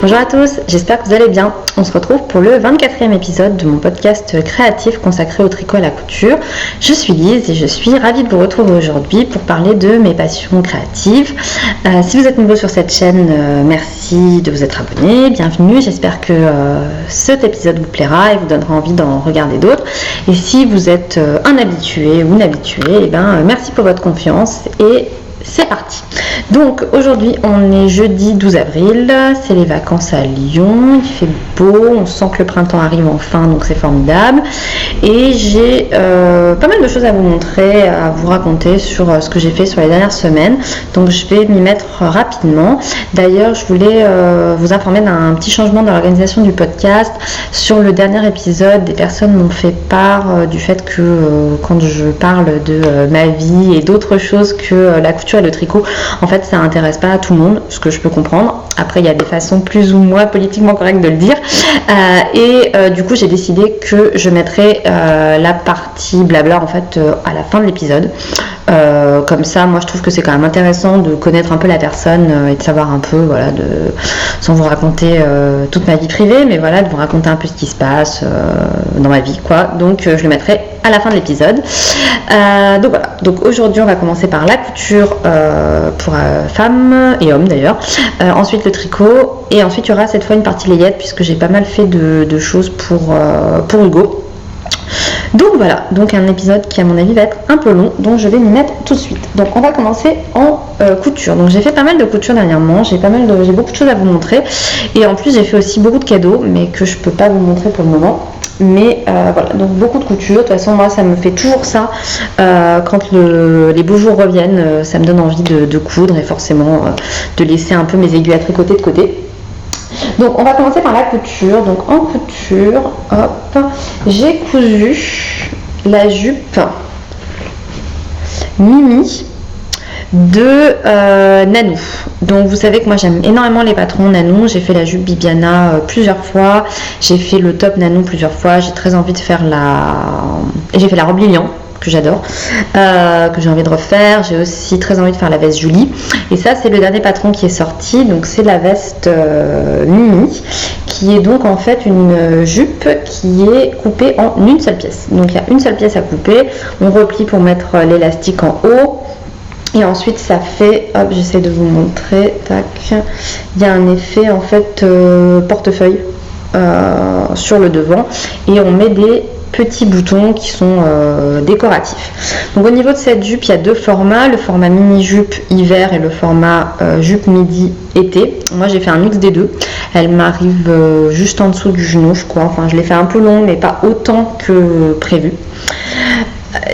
Bonjour à tous, j'espère que vous allez bien. On se retrouve pour le 24e épisode de mon podcast créatif consacré au tricot et à la couture. Je suis Lise et je suis ravie de vous retrouver aujourd'hui pour parler de mes passions créatives. Si vous êtes nouveau sur cette chaîne, merci de vous être abonné, bienvenue. J'espère que cet épisode vous plaira et vous donnera envie d'en regarder d'autres. Et si vous êtes un habitué ou une habituée, merci pour votre confiance et c'est parti. Donc aujourd'hui on est jeudi 12 avril, c'est les vacances à Lyon, il fait beau, on sent que le printemps arrive enfin, donc c'est formidable. Et j'ai pas mal de choses à vous montrer, à vous raconter sur ce que j'ai fait sur les dernières semaines. Donc je vais m'y mettre rapidement. D'ailleurs je voulais vous informer d'un petit changement dans l'organisation du podcast. Sur le dernier épisode, des personnes m'ont fait part du fait que quand je parle de ma vie et d'autres choses que la couture et le tricot, en fait ça intéresse pas à tout le monde, ce que je peux comprendre. Après il y a des façons plus ou moins politiquement correctes de le dire, du coup j'ai décidé que je mettrais la partie blabla en fait à la fin de l'épisode. Comme ça, moi je trouve que c'est quand même intéressant de connaître un peu la personne et de savoir un peu, voilà, sans vous raconter toute ma vie privée, mais voilà, de vous raconter un peu ce qui se passe dans ma vie, quoi. Donc je le mettrai à la fin de l'épisode. Donc voilà, donc aujourd'hui on va commencer par la couture pour femmes et hommes d'ailleurs, ensuite le tricot, et ensuite il y aura cette fois une partie layette puisque j'ai pas mal fait de choses pour Hugo. Donc voilà, donc un épisode qui à mon avis va être un peu long, donc je vais m'y mettre tout de suite. Donc on va commencer en couture. Donc j'ai fait pas mal de couture dernièrement, j'ai beaucoup de choses à vous montrer, et en plus j'ai fait aussi beaucoup de cadeaux, mais que je peux pas vous montrer pour le moment. Mais voilà, donc beaucoup de couture. De toute façon moi ça me fait toujours ça quand les beaux jours reviennent, ça me donne envie de coudre et forcément de laisser un peu mes aiguilles à tricoter de côté. Donc on va commencer par la couture. Donc en couture, hop, j'ai cousu la jupe Mimi de Nanou. Donc vous savez que moi j'aime énormément les patrons Nanou. J'ai fait la jupe Bibiana plusieurs fois, j'ai fait le top Nanou plusieurs fois, j'ai très envie de faire j'ai fait la robe Lilian que j'adore, que j'ai envie de refaire. J'ai aussi très envie de faire la veste Julie, et ça c'est le dernier patron qui est sorti. Donc c'est la veste Mimi, qui est donc en fait une jupe qui est coupée en une seule pièce. Donc il y a une seule pièce à couper, on replie pour mettre l'élastique en haut, et ensuite ça fait, hop, j'essaie de vous montrer, tac, il y a un effet en fait portefeuille sur le devant, et on met des petits boutons qui sont décoratifs. Donc au niveau de cette jupe, il y a deux formats, le format mini jupe hiver et le format jupe midi été. Moi j'ai fait un mix des deux, elle m'arrive juste en dessous du genou je crois, enfin je l'ai fait un peu long mais pas autant que prévu.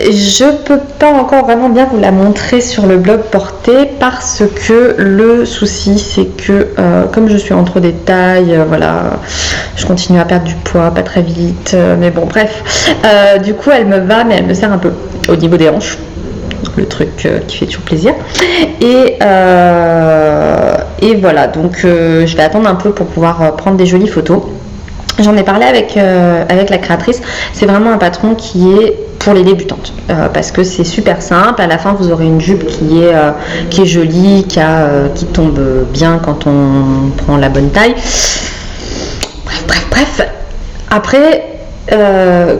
Je peux pas encore vraiment bien vous la montrer sur le blog porté parce que le souci c'est que comme je suis entre des tailles, voilà, je continue à perdre du poids, pas très vite, mais bon bref, du coup elle me va mais elle me sert un peu au niveau des hanches, le truc qui fait toujours plaisir, et voilà, donc je vais attendre un peu pour pouvoir prendre des jolies photos. J'en ai parlé avec la créatrice, c'est vraiment un patron qui est pour les débutantes, parce que c'est super simple. À la fin vous aurez une jupe qui est jolie, qui tombe bien quand on prend la bonne taille. Bref. Après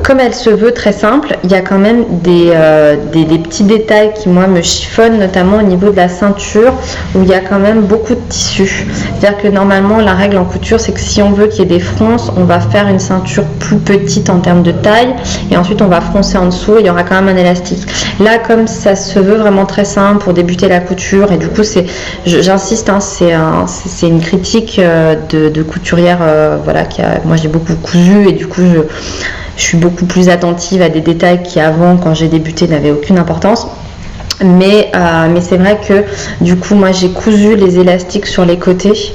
comme elle se veut très simple, il y a quand même des petits détails qui moi me chiffonnent, notamment au niveau de la ceinture où il y a quand même beaucoup de tissu. C'est-à-dire que normalement la règle en couture c'est que si on veut qu'il y ait des fronces, on va faire une ceinture plus petite en termes de taille et ensuite on va froncer en dessous et il y aura quand même un élastique. Là comme ça se veut vraiment très simple pour débuter la couture, et du coup j'insiste, hein, c'est une critique de couturière, voilà, moi j'ai beaucoup cousu et du coup je suis beaucoup plus attentive à des détails qui avant, quand j'ai débuté, n'avaient aucune importance. Mais c'est vrai que du coup moi j'ai cousu les élastiques sur les côtés,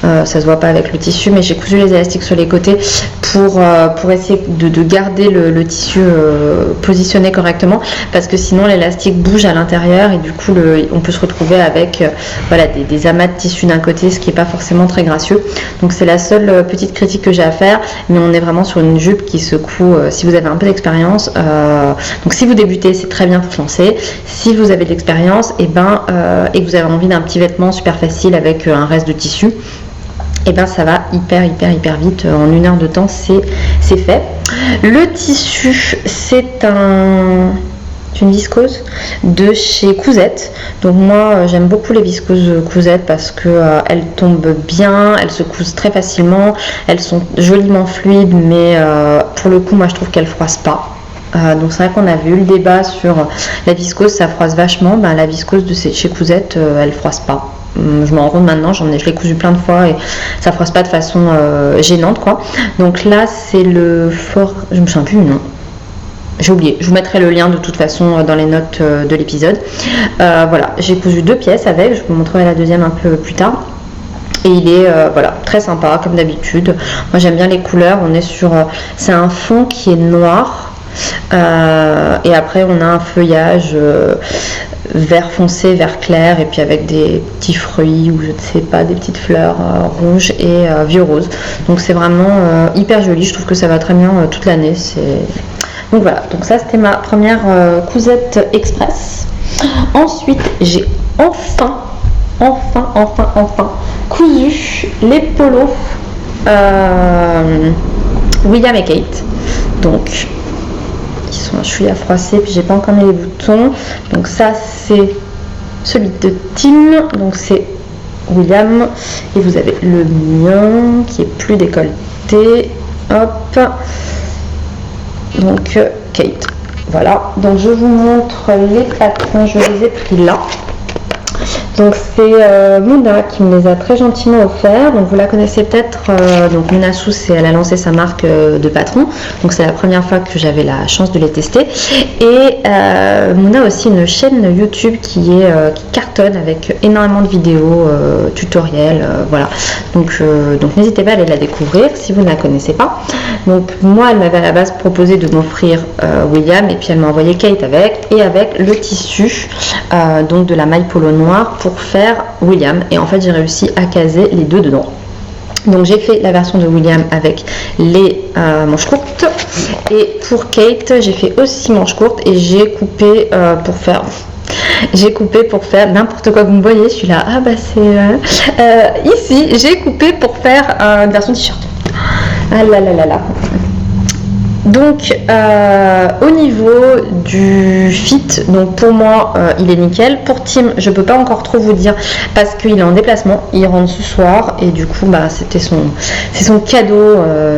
ça se voit pas avec le tissu, mais j'ai cousu les élastiques sur les côtés pour essayer de garder le tissu positionné correctement, parce que sinon l'élastique bouge à l'intérieur et du coup on peut se retrouver avec voilà, des amas de tissu d'un côté, ce qui n'est pas forcément très gracieux. Donc c'est la seule petite critique que j'ai à faire, mais on est vraiment sur une jupe qui se coud si vous avez un peu d'expérience. Donc si vous débutez, c'est très bien pour se lancer. Si vous avez de l'expérience et que vous avez envie d'un petit vêtement super facile avec un reste de tissu, et ben ça va hyper vite, en 1 heure de temps c'est fait. Le tissu, c'est une viscose de chez Cousette. Donc moi j'aime beaucoup les viscoses Cousette parce que elles tombent bien, elles se cousent très facilement, elles sont joliment fluides, mais pour le coup moi je trouve qu'elles froissent pas. Donc c'est vrai qu'on avait eu le débat sur la viscose, ça froisse vachement. La viscose de chez Cousette, elle froisse pas. Je me rends compte maintenant, je l'ai cousu plein de fois et ça froisse pas de façon gênante quoi. Donc là c'est le fort, je me souviens plus du nom. J'ai oublié, je vous mettrai le lien de toute façon dans les notes de l'épisode. Voilà, j'ai cousu 2 pièces avec, je vous montrerai la deuxième un peu plus tard. Et il est voilà, très sympa comme d'habitude. Moi j'aime bien les couleurs, on est sur, c'est un fond qui est noir. Et après on a un feuillage vert foncé, vert clair, et puis avec des petits fruits ou je ne sais pas, des petites fleurs rouges et vieux rose. Donc c'est vraiment hyper joli, je trouve que ça va très bien toute l'année. Donc voilà, donc ça c'était ma première cousette express. Ensuite j'ai enfin cousu les polos William et Kate. Donc ils sont un chouïa froissés, puis j'ai pas encore mis les boutons. Donc ça c'est celui de Tim, donc c'est William, et vous avez le mien qui est plus décolleté. Hop, donc Kate. Voilà, donc je vous montre les patrons, je les ai pris là. Donc c'est Mouna qui me les a très gentiment offerts. Donc vous la connaissez peut-être. Donc Mouna Sous, elle a lancé sa marque de patron. Donc c'est la première fois que j'avais la chance de les tester. Et Mouna a aussi une chaîne YouTube qui cartonne avec énormément de vidéos tutoriels. Voilà. Donc n'hésitez pas à aller la découvrir si vous ne la connaissez pas. Donc moi elle m'avait à la base proposé de m'offrir William, et puis elle m'a envoyé Kate avec le tissu donc de la maille polo noire pour faire William, et en fait j'ai réussi à caser les deux dedans. Donc j'ai fait la version de William avec les manches courtes, et pour Kate j'ai fait aussi manches courtes, et j'ai coupé pour faire n'importe quoi. Vous me voyez, je suis là, ah bah c'est ici j'ai coupé pour faire une version t-shirt. Ah là là là là. Donc au niveau du fit, donc pour moi il est nickel. Pour Tim, je peux pas encore trop vous dire parce qu'il est en déplacement, il rentre ce soir, et du coup c'est son cadeau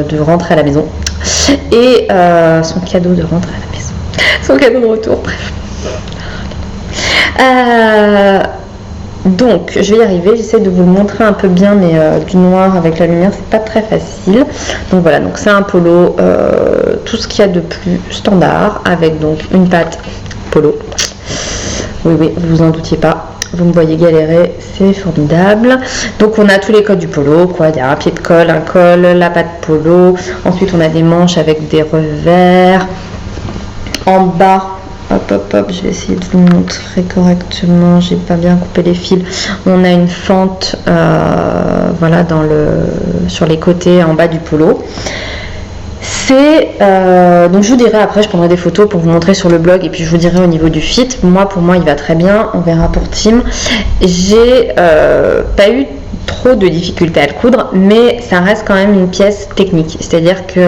de rentrer à la maison, et son cadeau de rentrer à la maison, son cadeau de retour, bref. Donc je vais y arriver, j'essaie de vous le montrer un peu bien, mais du noir avec la lumière c'est pas très facile. Donc voilà, donc c'est un polo, tout ce qu'il y a de plus standard, avec donc une patte polo. Oui, vous en doutiez pas, vous me voyez galérer, c'est formidable. Donc on a tous les codes du polo, quoi. Il y a un pied de colle, un col, la patte polo, ensuite on a des manches avec des revers. En bas, hop, je vais essayer de vous montrer correctement, j'ai pas bien coupé les fils. On a une fente voilà, sur les côtés en bas du polo. Donc je vous dirai après, je prendrai des photos pour vous montrer sur le blog, et puis je vous dirai au niveau du fit. Pour moi il va très bien, on verra pour Tim. J'ai pas eu trop de difficultés à le coudre, mais ça reste quand même une pièce technique, c'est-à-dire que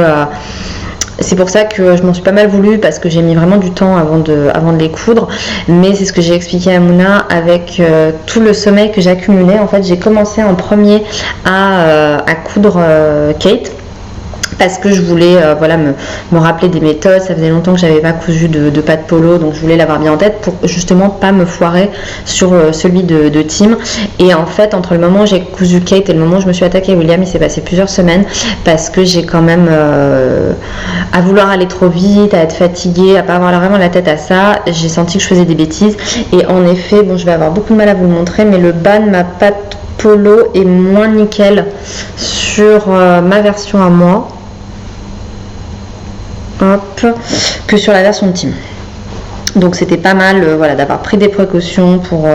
c'est pour ça que je m'en suis pas mal voulu, parce que j'ai mis vraiment du temps avant de les coudre. Mais c'est ce que j'ai expliqué à Mouna, avec tout le sommeil que j'accumulais. En fait, j'ai commencé en premier à coudre Kate, parce que je voulais voilà, me rappeler des méthodes. Ça faisait longtemps que j'avais pas cousu de patte polo, donc je voulais l'avoir bien en tête pour justement pas me foirer sur celui de Tim. Et en fait, entre le moment où j'ai cousu Kate et le moment où je me suis attaquée à William, il s'est passé plusieurs semaines, parce que j'ai quand même à vouloir aller trop vite, à être fatiguée, à pas avoir vraiment la tête à ça, j'ai senti que je faisais des bêtises. Et en effet, bon, je vais avoir beaucoup de mal à vous le montrer, mais le bas de ma patte polo est moins nickel sur ma version à moi, que sur la version de Tim. Donc c'était pas mal voilà, d'avoir pris des précautions pour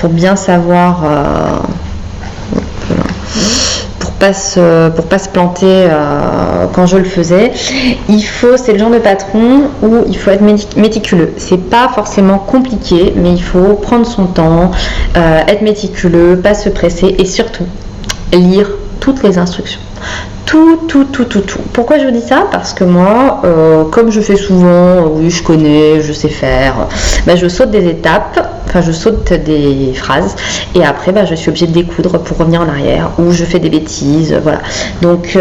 bien savoir pour pas se planter quand je le faisais. C'est le genre de patron où il faut être méticuleux. C'est pas forcément compliqué, mais il faut prendre son temps, être méticuleux, pas se presser, et surtout lire toutes les instructions. Tout. Pourquoi je vous dis ça? Parce que moi, comme je fais souvent, oui, je connais, je sais faire, je saute des étapes, je saute des phrases, et après, je suis obligée de découdre pour revenir en arrière, ou je fais des bêtises, voilà. Donc,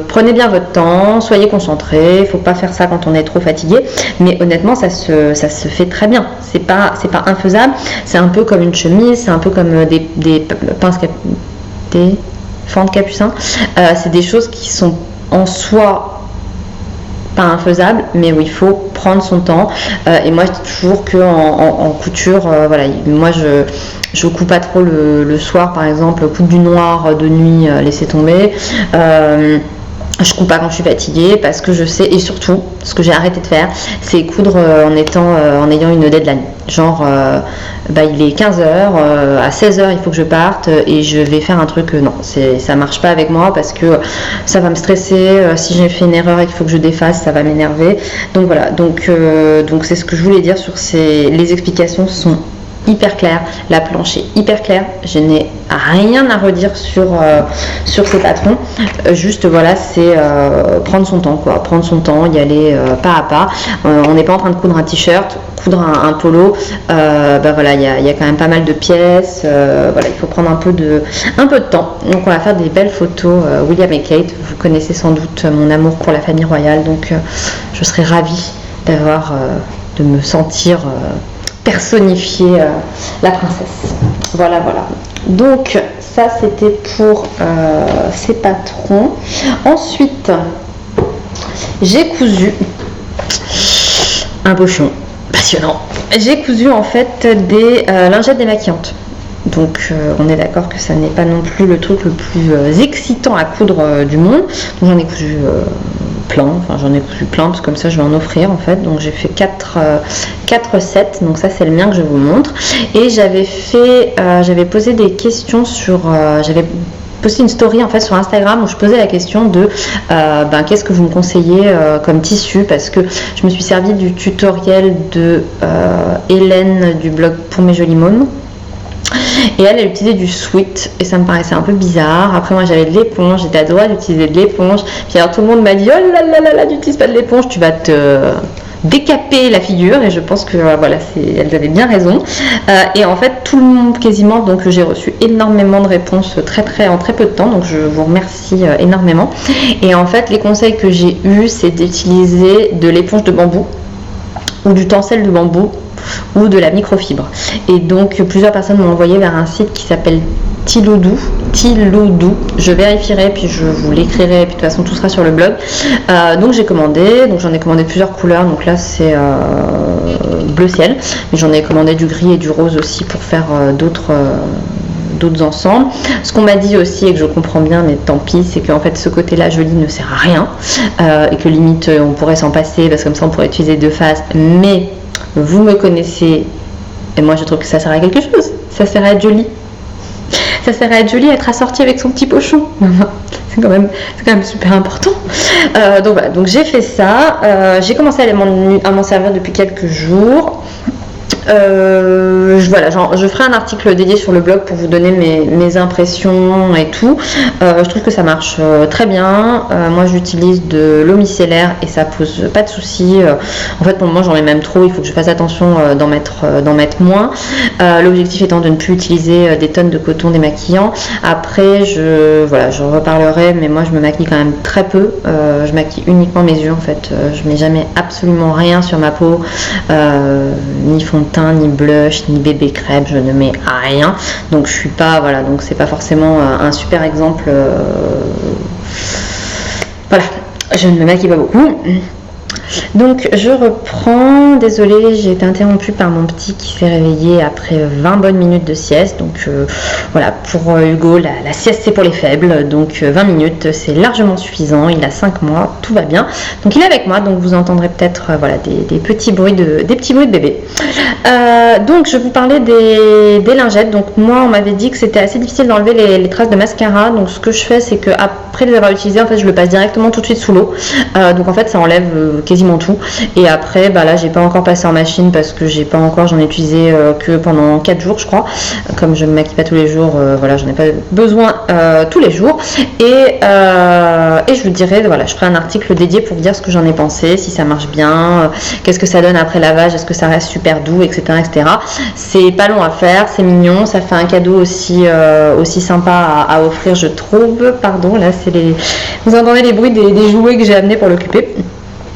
prenez bien votre temps, soyez concentrés, il faut pas faire ça quand on est trop fatigué, mais honnêtement, ça se fait très bien. C'est pas infaisable, c'est un peu comme une chemise, c'est un peu comme des pinces fentes capucin, c'est des choses qui sont en soi pas infaisables, mais où il faut prendre son temps. Et moi je dis toujours que en couture, moi je coupe pas trop le soir, par exemple, coupe du noir de nuit, laissez tomber. Je coupe pas quand je suis fatiguée parce que je sais, et surtout ce que j'ai arrêté de faire, c'est coudre en ayant une deadline. Genre il est 15h, à 16h il faut que je parte et je vais faire un truc, non, ça marche pas avec moi parce que ça va me stresser, si j'ai fait une erreur et qu'il faut que je défasse, ça va m'énerver. Donc voilà, donc c'est ce que je voulais dire sur les explications sont hyper clair, la planche est hyper claire, je n'ai rien à redire sur ces patrons, juste voilà, c'est prendre son temps, y aller pas à pas. On n'est pas en train de coudre un t-shirt, coudre un polo, il y a quand même pas mal de pièces, il faut prendre un peu de temps. Donc on va faire des belles photos. William et Kate, vous connaissez sans doute mon amour pour la famille royale, donc je serais ravie de me sentir personnifier la princesse. Voilà. Donc ça c'était pour ces patrons. Ensuite, j'ai cousu un pochon passionnant. J'ai cousu en fait des lingettes démaquillantes. Donc on est d'accord que ça n'est pas non plus le truc le plus excitant à coudre du monde. Donc j'en ai cousu plein parce que comme ça je vais en offrir en fait. Donc j'ai fait 4 sets, donc ça c'est le mien que je vous montre. Et j'avais posé des questions j'avais posté une story en fait sur Instagram où je posais la question de qu'est-ce que vous me conseillez comme tissu, parce que je me suis servie du tutoriel de Hélène du blog Pour mes jolies mômes. Et elle utilisait du sweat et ça me paraissait un peu bizarre. Après moi j'avais de l'éponge, j'étais à droit d'utiliser de l'éponge. Puis alors tout le monde m'a dit oh là, n'utilise pas de l'éponge, tu vas te décaper la figure. Et je pense que elles avaient bien raison. Et en fait tout le monde quasiment, donc j'ai reçu énormément de réponses en très peu de temps. Donc je vous remercie énormément. Et en fait les conseils que j'ai eus, c'est d'utiliser de l'éponge de bambou ou du tencel de bambou ou de la microfibre. Et donc plusieurs personnes m'ont envoyé vers un site qui s'appelle Tilodou. Je vérifierai puis je vous l'écrirai, puis de toute façon tout sera sur le blog. Donc j'en ai commandé plusieurs couleurs. Donc là c'est bleu ciel, mais j'en ai commandé du gris et du rose aussi pour faire d'autres ensembles. Ce qu'on m'a dit aussi et que je comprends bien, mais tant pis, c'est qu'en fait ce côté-là joli ne sert à rien et que limite on pourrait s'en passer parce que comme ça on pourrait utiliser deux faces, mais vous me connaissez et moi je trouve que ça sert à quelque chose, ça sert à être joli. Ça sert à être joli, à être assorti avec son petit pochon. C'est quand même super important. Donc voilà, donc j'ai fait ça. J'ai commencé à m'en servir depuis quelques jours. Je ferai un article dédié sur le blog pour vous donner mes impressions et tout. Je trouve que ça marche très bien. Moi j'utilise de l'eau micellaire et ça pose pas de soucis. En fait pour le moment j'en ai même trop, il faut que je fasse attention d'en mettre moins. L'objectif étant de ne plus utiliser des tonnes de coton démaquillant. Après j'en reparlerai, mais moi je me maquille quand même très peu. Je maquille uniquement mes yeux en fait. Je mets jamais absolument rien sur ma peau, ni fond de teint, ni blush, ni bébé crème, je ne mets rien. Donc je suis pas, donc c'est pas forcément un super exemple. Je ne me maquille pas beaucoup. Donc je reprends, désolée, j'ai été interrompue par mon petit qui s'est réveillé après 20 bonnes minutes de sieste. Donc pour Hugo la sieste c'est pour les faibles, donc 20 minutes c'est largement suffisant, il a 5 mois, tout va bien. Donc il est avec moi, donc vous entendrez peut-être des petits bruits de bébé. Donc je vous parlais des lingettes. Donc moi on m'avait dit que c'était assez difficile d'enlever les traces de mascara, donc ce que je fais c'est que après les avoir utilisés, en fait je le passe directement tout de suite sous l'eau. Donc en fait ça enlève quasiment tout, et après là j'ai pas encore passé en machine parce que j'en ai utilisé que pendant 4 jours je crois, comme je ne me maquille pas tous les jours, voilà, j'en ai pas besoin tous les jours, et je vous dirai, voilà, je ferai un article dédié pour vous dire ce que j'en ai pensé, si ça marche bien, qu'est-ce que ça donne après lavage, est-ce que ça reste super doux, etc. C'est pas long à faire, c'est mignon, ça fait un cadeau aussi sympa à offrir, je trouve. Pardon, là vous entendez les bruits des jouets que j'ai amenés pour l'occuper.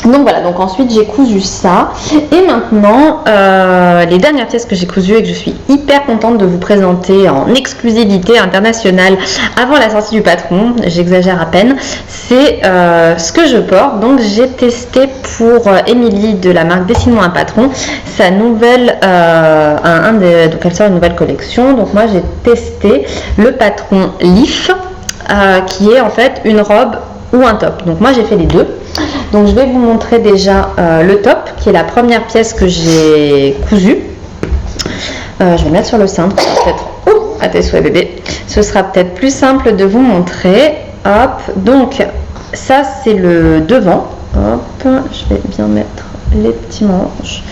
Donc voilà, donc ensuite j'ai cousu ça, et maintenant les dernières pièces que j'ai cousues et que je suis hyper contente de vous présenter en exclusivité internationale avant la sortie du patron, j'exagère à peine, c'est ce que je porte. Donc j'ai testé pour Émilie de la marque Dessine-moi un patron, sa nouvelle, donc elle sort une nouvelle collection, donc moi j'ai testé le patron Leaf, qui est en fait une robe ou un top, donc moi j'ai fait les deux. Donc je vais vous montrer déjà le top, qui est la première pièce que j'ai cousue. Je vais le mettre sur le cintre, peut-être à tes souhaits bébé. Ce sera peut-être plus simple de vous montrer. Hop, donc ça c'est le devant. Hop, je vais bien mettre les petits manches.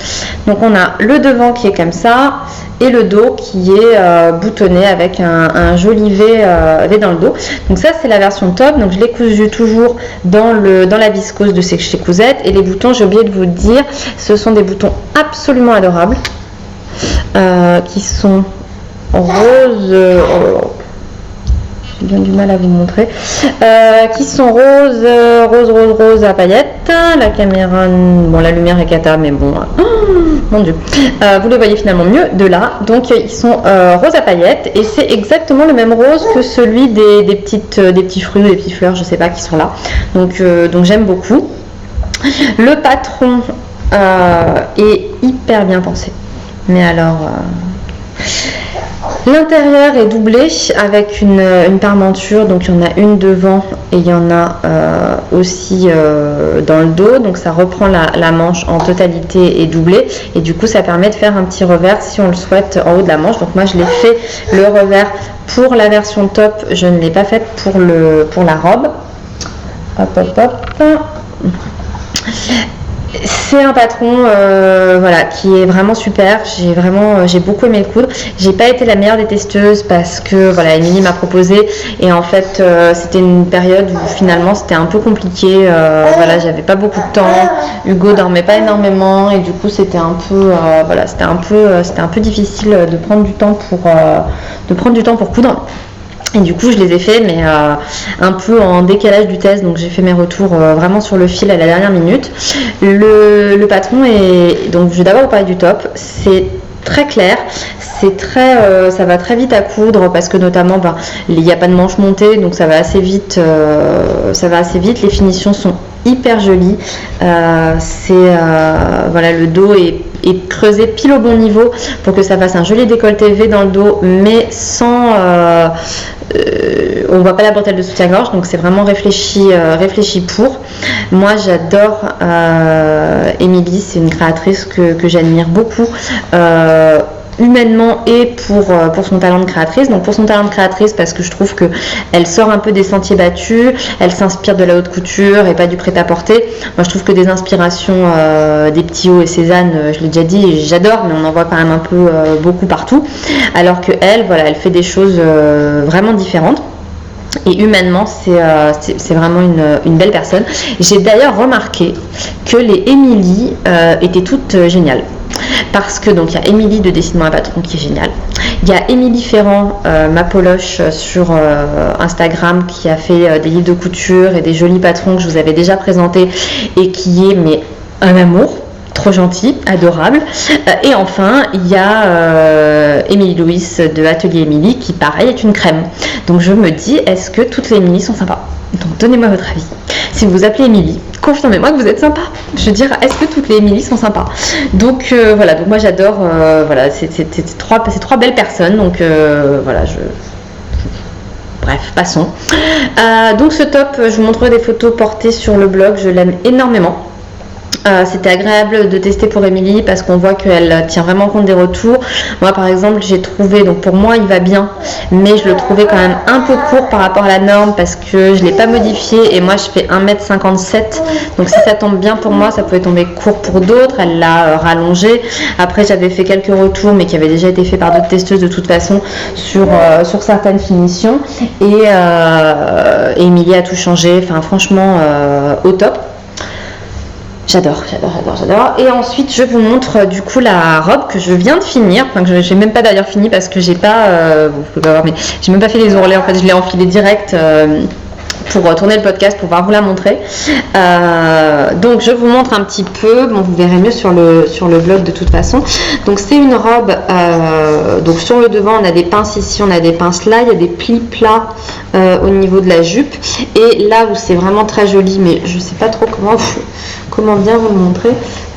Donc on a le devant qui est comme ça et le dos qui est boutonné avec un joli V dans le dos. Donc ça c'est la version top. Donc je l'ai cousu toujours dans la viscose de ces chez Cousette, et les boutons, j'ai oublié de vous le dire, ce sont des boutons absolument adorables qui sont roses. J'ai bien du mal à vous montrer, qui sont rose à paillettes. La caméra, bon, la lumière est cata, mais bon, mon dieu, vous les voyez finalement mieux de là. Donc ils sont rose à paillettes, et c'est exactement le même rose que celui des petits fruits ou des petites fleurs, je sais pas, qui sont là. Donc j'aime beaucoup. Le patron est hyper bien pensé, mais alors l'intérieur est doublé avec une parmenture, donc il y en a une devant et il y en a aussi dans le dos, donc ça reprend la manche en totalité et doublée, et du coup ça permet de faire un petit revers si on le souhaite en haut de la manche. Donc moi je l'ai fait le revers pour la version top, je ne l'ai pas fait pour la robe. Hop. C'est un patron voilà, qui est vraiment super. J'ai beaucoup aimé le coudre. J'ai pas été la meilleure des testeuses parce que voilà, Émilie m'a proposé, et en fait c'était une période où finalement c'était un peu compliqué. Voilà, j'avais pas beaucoup de temps. Hugo dormait pas énormément, et du coup c'était un peu voilà, c'était un peu difficile de prendre du temps pour coudre. Et du coup je les ai fait, mais un peu en décalage du test, donc j'ai fait mes retours vraiment sur le fil à la dernière minute. Le patron est, donc je vais d'abord vous parler du top, c'est très clair, c'est très, ça va très vite à coudre parce que notamment il n'y a pas de manche montée, donc ça va assez vite, les finitions sont hyper jolies, voilà, le dos est creusé pile au bon niveau pour que ça fasse un joli décolleté V dans le dos, mais sans on voit pas la bretelle de soutien-gorge, donc c'est vraiment réfléchi pour. Moi j'adore Émilie, c'est une créatrice que j'admire beaucoup, humainement et pour son talent de créatrice. Donc pour son talent de créatrice, parce que je trouve que elle sort un peu des sentiers battus, elle s'inspire de la haute couture et pas du prêt-à-porter. Moi je trouve que des inspirations des petits hauts et Cézanne, je l'ai déjà dit, j'adore, mais on en voit quand même un peu beaucoup partout, alors que elle, voilà, elle fait des choses vraiment différentes. Et humainement, c'est vraiment une belle personne. J'ai d'ailleurs remarqué que les Émilie étaient toutes géniales. Parce que donc il y a Émilie de Dessine-moi un patron qui est géniale. Il y a Émilie Ferrand, ma poloche sur Instagram, qui a fait des livres de couture et des jolis patrons que je vous avais déjà présentés, et qui est mais un amour. Trop gentil, adorable. Et enfin, il y a Émilie Louis de Atelier Émilie, qui pareil est une crème. Donc je me dis, est-ce que toutes les Émilie sont sympas? Donc donnez-moi votre avis. Si vous vous appelez Émilie, confirmez-moi que vous êtes sympa. Je veux dire, est-ce que toutes les Émilie sont sympas? Donc voilà, donc moi j'adore, voilà, c'est trois belles personnes. Donc voilà, bref, passons. Donc ce top, je vous montrerai des photos portées sur le blog, je l'aime énormément. C'était agréable de tester pour Émilie parce qu'on voit qu'elle tient vraiment compte des retours. Moi par exemple j'ai trouvé, donc pour moi il va bien, mais je le trouvais quand même un peu court par rapport à la norme parce que je ne l'ai pas modifié et moi je fais 1m57, donc si ça tombe bien pour moi ça pouvait tomber court pour d'autres. Elle l'a rallongé. Après j'avais fait quelques retours mais qui avaient déjà été faits par d'autres testeuses de toute façon sur certaines finitions et Émilie a tout changé, enfin franchement au top. J'adore. Et ensuite, je vous montre du coup la robe que je viens de finir. Enfin, que j'ai même pas d'ailleurs fini parce que j'ai pas, vous pouvez pas voir, mais j'ai même pas fait les ourlets. En fait, je l'ai enfilé direct pour tourner le podcast pour pouvoir vous la montrer. Donc, je vous montre un petit peu. Bon, vous verrez mieux sur le blog de toute façon. Donc, c'est une robe. Donc, sur le devant, on a des pinces ici, on a des pinces là. Il y a des plis plats au niveau de la jupe. Et là où c'est vraiment très joli, mais je sais pas trop comment bien vous le montrer,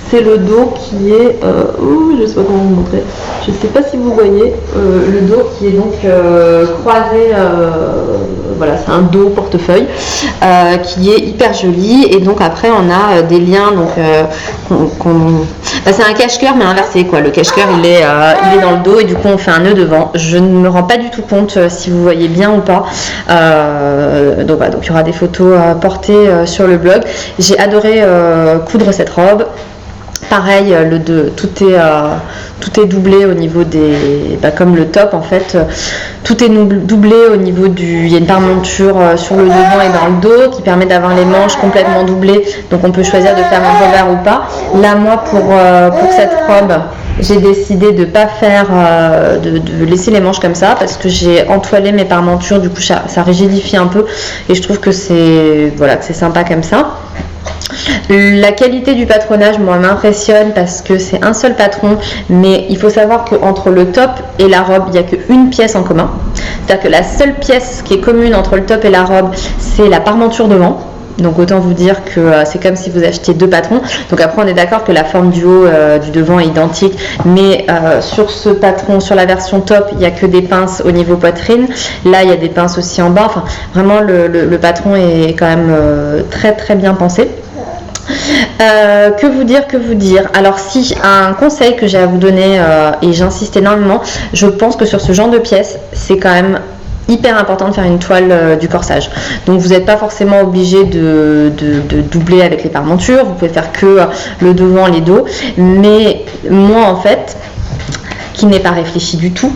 c'est le dos qui est je sais pas comment vous montrer, je sais pas si vous voyez le dos qui est donc croisé, voilà, c'est un dos portefeuille qui est hyper joli. Et donc après on a des liens, donc c'est un cache-cœur mais inversé quoi. Le cache-cœur il est dans le dos et du coup on fait un nœud devant. Je ne me rends pas du tout compte si vous voyez bien ou pas. Donc voilà, donc il y aura des photos portées sur le blog. J'ai adoré coudre cette robe. Pareil, tout est doublé au niveau des, comme le top en fait, tout est doublé au niveau il y a une paremonture sur le devant et dans le dos qui permet d'avoir les manches complètement doublées, donc on peut choisir de faire un revers ou pas. Là moi pour cette robe, j'ai décidé de pas faire, de laisser les manches comme ça parce que j'ai entoilé mes paremontures, du coup ça rigidifie un peu et je trouve que c'est sympa comme ça. La qualité du patronage, moi, m'impressionne parce que c'est un seul patron, mais il faut savoir qu'entre le top et la robe, il n'y a qu'une pièce en commun. C'est-à-dire que la seule pièce qui est commune entre le top et la robe, c'est la parementure devant. Donc autant vous dire que c'est comme si vous achetiez deux patrons. Donc après on est d'accord que la forme du haut, du devant est identique, mais sur ce patron, sur la version top, il n'y a que des pinces au niveau poitrine. Là il y a des pinces aussi en bas. Enfin vraiment le patron est quand même très très bien pensé. Que vous dire. Alors si un conseil que j'ai à vous donner, et j'insiste énormément, je pense que sur ce genre de pièces c'est quand même hyper important de faire une toile du corsage. Donc vous n'êtes pas forcément obligé de doubler avec les paremontures, vous pouvez faire que le devant, les dos, mais moi en fait qui n'est pas réfléchi du tout,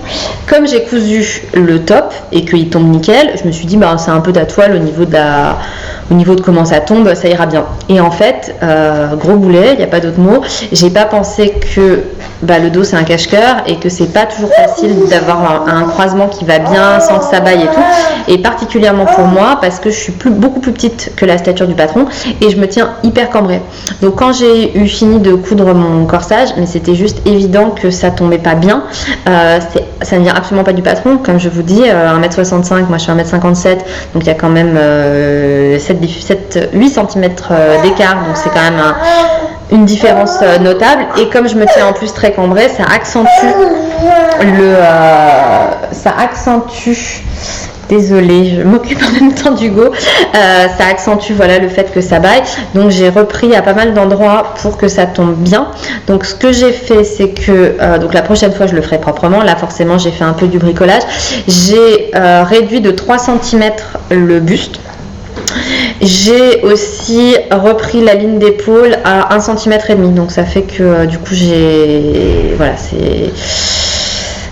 comme j'ai cousu le top et qu'il tombe nickel, je me suis dit c'est un peu ta toile au niveau de comment ça tombe, ça ira bien. Et en fait, gros boulet, il n'y a pas d'autre mot, j'ai pas pensé que le dos c'est un cache-cœur et que c'est pas toujours facile d'avoir un croisement qui va bien sans que ça baille et tout, et particulièrement pour moi parce que je suis beaucoup plus petite que la stature du patron et je me tiens hyper cambrée. Donc quand j'ai eu fini de coudre mon corsage, mais c'était juste évident que ça tombait pas bien, ça ne vient absolument pas du patron, comme je vous dis, 1m65, moi je suis 1m57, donc il y a quand même 8 cm d'écart, donc c'est quand même une différence notable. Et comme je me tiens en plus très cambrée, ça accentue désolée, je m'occupe en même temps d'Hugo, ça accentue le fait que ça baille. Donc j'ai repris à pas mal d'endroits pour que ça tombe bien. Donc ce que j'ai fait, c'est que donc la prochaine fois je le ferai proprement. Là forcément j'ai fait un peu du bricolage. J'ai réduit de 3 cm le buste. J'ai aussi repris la ligne d'épaule à 1,5 cm, donc ça fait que du coup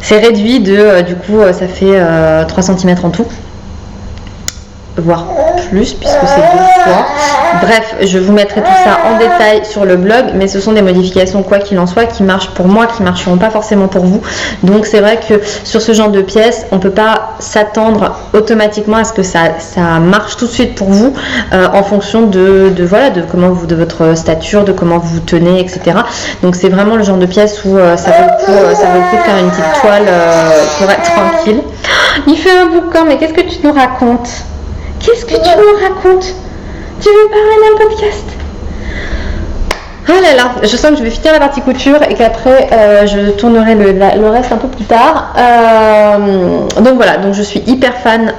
c'est réduit du coup ça fait 3 cm en tout, voire plus puisque c'est 2 fois. Bref, je vous mettrai tout ça en détail sur le blog, mais ce sont des modifications quoi qu'il en soit qui marchent pour moi, qui marcheront pas forcément pour vous. Donc c'est vrai que sur ce genre de pièces, on peut pas s'attendre automatiquement à ce que ça marche tout de suite pour vous en fonction de de votre stature, de comment vous vous tenez, etc. Donc c'est vraiment le genre de pièce où ça vaut le coup de faire une petite toile pour être tranquille. Il fait un boucan, mais qu'est-ce que tu nous racontes? Tu veux parler dans le podcast? Ah là là, je sens que je vais finir la partie couture et qu'après je tournerai le reste un peu plus tard. Donc voilà, donc je suis hyper fan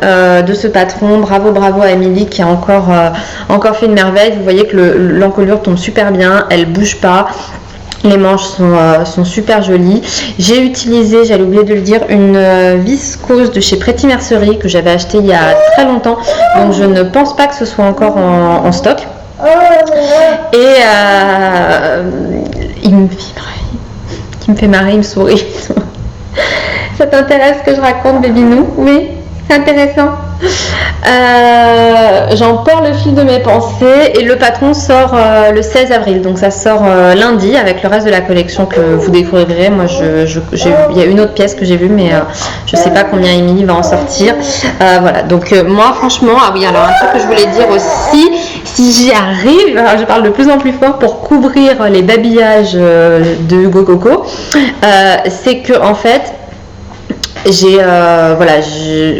de ce patron. Bravo à Émilie qui a encore fait une merveille. Vous voyez que l'encolure tombe super bien, elle bouge pas. Les manches sont super jolies. J'ai utilisé, j'allais oublier de le dire, une viscose de chez Pretty Mercerie que j'avais acheté il y a très longtemps. Donc je ne pense pas que ce soit encore en stock. Et il me fait marrer, il me sourit. Ça t'intéresse que je raconte, Bébinou? Oui, c'est intéressant. J'en perds le fil de mes pensées et le patron sort le 16 avril, donc ça sort lundi avec le reste de la collection que vous découvrirez. Moi il y a une autre pièce que j'ai vue, mais je sais pas combien Émilie va en sortir. Voilà, donc moi franchement, ah oui, alors un truc que je voulais dire aussi, si j'y arrive, alors je parle de plus en plus fort pour couvrir les babillages de Hugo Coco, c'est que en fait j'ai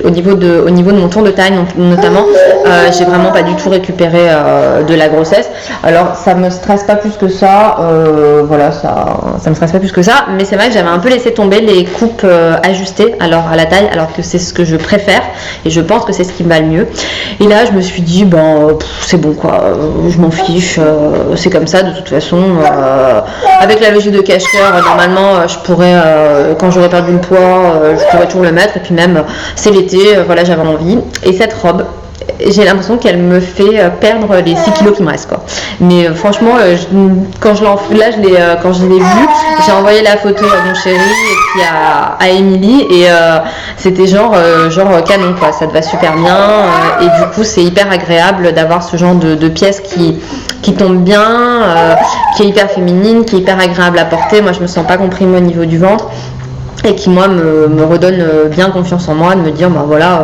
au niveau de mon tour de taille notamment, j'ai vraiment pas du tout récupéré de la grossesse. Alors ça me stresse pas plus que ça, ça me stresse pas plus que ça, mais c'est vrai que j'avais un peu laissé tomber les coupes ajustées à la taille, alors que c'est ce que je préfère et je pense que c'est ce qui me va le mieux. Et là je me suis dit c'est bon quoi, je m'en fiche, c'est comme ça de toute façon. Avec la logique de cache-cœur, normalement je pourrais, quand j'aurais perdu le poids, je pourrais toujours le mettre, et puis même c'est l'été, voilà, j'avais envie. Et cette robe, j'ai l'impression qu'elle me fait perdre les 6 kilos qui me restent quoi. Mais franchement, quand je l'ai vue, j'ai envoyé la photo à mon chéri et puis à Émilie, et c'était genre canon quoi, ça te va super bien, et du coup c'est hyper agréable d'avoir ce genre de pièce qui tombe bien, qui est hyper féminine, qui est hyper agréable à porter. Moi je me sens pas comprimée au niveau du ventre, et qui moi me redonne bien confiance en moi, de me dire voilà,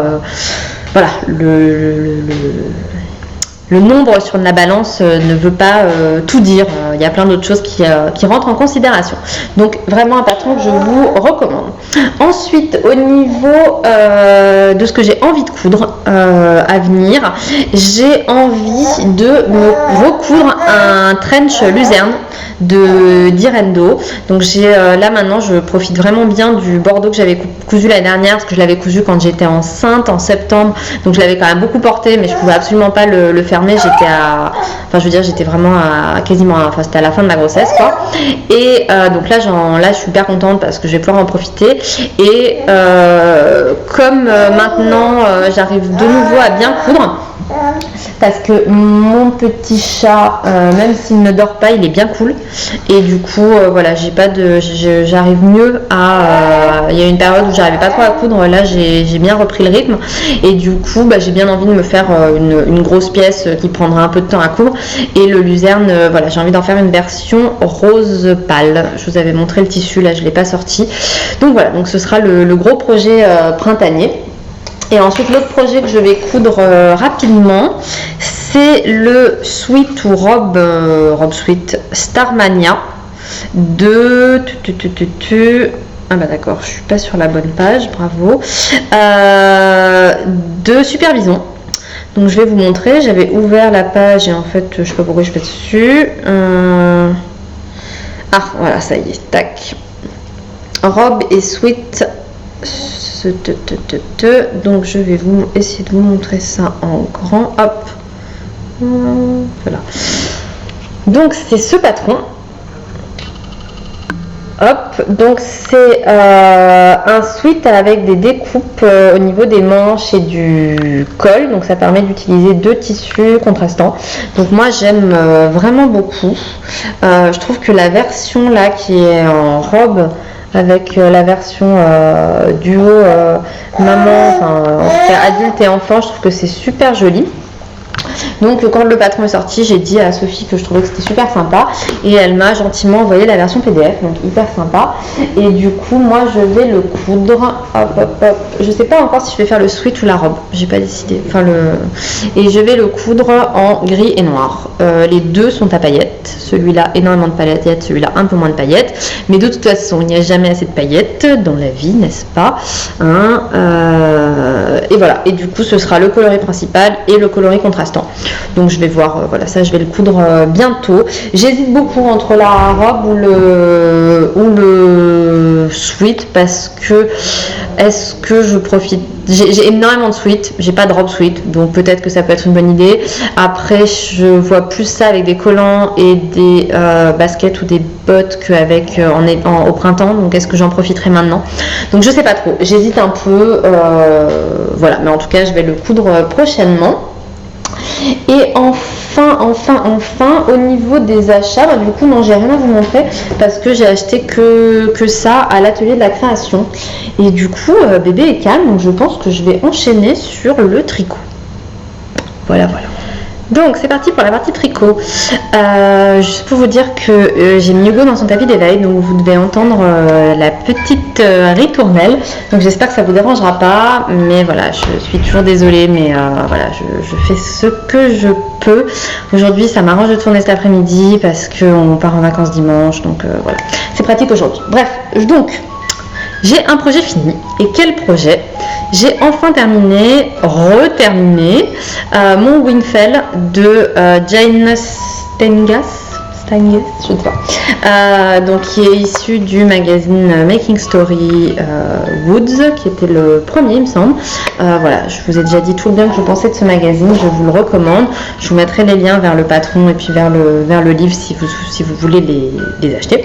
le nombre sur la balance ne veut pas tout dire. Il y a plein d'autres choses qui rentrent en considération. Donc vraiment un patron que je vous recommande. Ensuite, au niveau de ce que j'ai envie de coudre à venir, j'ai envie de me recoudre un trench luzerne d'Irendo. Donc là maintenant je profite vraiment bien du bordeaux que j'avais cousu l'année dernière, parce que je l'avais cousu quand j'étais enceinte en septembre, donc je l'avais quand même beaucoup porté, mais je pouvais absolument pas le fermer. J'étais vraiment c'était à la fin de ma grossesse quoi. Et donc là je suis hyper contente parce que je vais pouvoir en profiter, et comme maintenant j'arrive de nouveau à bien coudre, parce que mon petit chat, même s'il ne dort pas, il est bien cool, et du coup j'arrive mieux il y a une période où j'arrivais pas trop à coudre, là j'ai bien repris le rythme, et du coup j'ai bien envie de me faire une grosse pièce qui prendra un peu de temps à coudre. Et le luzerne, j'ai envie d'en faire une version rose pâle. Je vous avais montré le tissu, là je l'ai pas sorti, donc voilà, donc ce sera le gros projet printanier. Et ensuite, l'autre projet que je vais coudre rapidement, c'est le sweat ou robe sweat Starmania de... Ah bah d'accord, je suis pas sur la bonne page, bravo. De Supervision. Donc je vais vous montrer, j'avais ouvert la page et en fait, je sais pas pourquoi je suis pas dessus. Ah, voilà, ça y est, tac. Robe et sweat. Donc je vais essayer de vous montrer ça en grand. Hop, voilà. Donc c'est ce patron. Hop, donc c'est un sweat avec des découpes au niveau des manches et du col, donc ça permet d'utiliser 2 tissus contrastants. Donc moi j'aime vraiment beaucoup. Je trouve que la version là qui est en robe, avec la version duo maman, en tout cas adulte et enfant, je trouve que c'est super joli. Donc quand le patron est sorti, j'ai dit à Sophie que je trouvais que c'était super sympa, et elle m'a gentiment envoyé la version PDF, donc hyper sympa. Et du coup moi je vais le coudre, je sais pas encore si je vais faire le sweat ou la robe, j'ai pas décidé, et je vais le coudre en gris et noir. Les deux sont à paillettes, celui-là énormément de paillettes, celui-là un peu moins de paillettes, mais de toute façon il n'y a jamais assez de paillettes dans la vie, n'est-ce pas, hein, et voilà, et du coup ce sera le coloris principal et le coloris contrastant. Donc je vais voir, voilà, ça je vais le coudre bientôt. J'hésite beaucoup entre la robe ou le sweat, parce que est-ce que je profite, j'ai énormément de sweat, j'ai pas de robe sweat, donc peut-être que ça peut être une bonne idée. Après je vois plus ça avec des collants et des baskets ou des bottes qu'avec au printemps, donc est-ce que j'en profiterai maintenant? Donc je sais pas trop, j'hésite un peu, voilà, mais en tout cas je vais le coudre prochainement. Et enfin, au niveau des achats, du coup non, j'ai rien à vous montrer parce que j'ai acheté que ça à l'atelier de la création. Et du coup, bébé est calme, donc je pense que je vais enchaîner sur le tricot. Voilà. Donc c'est parti pour la partie tricot. Juste pour vous dire que j'ai mis Hugo dans son tapis d'éveil, donc vous devez entendre la petite ritournelle. Donc j'espère que ça vous dérangera pas, mais voilà, je suis toujours désolée, mais voilà, je fais ce que je peux. Aujourd'hui ça m'arrange de tourner cet après-midi parce qu'on part en vacances dimanche, donc voilà, c'est pratique aujourd'hui. Bref, donc j'ai un projet fini. Et quel projet? J'ai enfin reterminé mon Wingfell de Jane Stengas, je ne sais pas, donc qui est issu du magazine Making Story Woods, qui était le premier, il me semble. Voilà, je vous ai déjà dit tout le bien que je pensais de ce magazine, je vous le recommande. Je vous mettrai les liens vers le patron et puis vers le livre si vous voulez les acheter.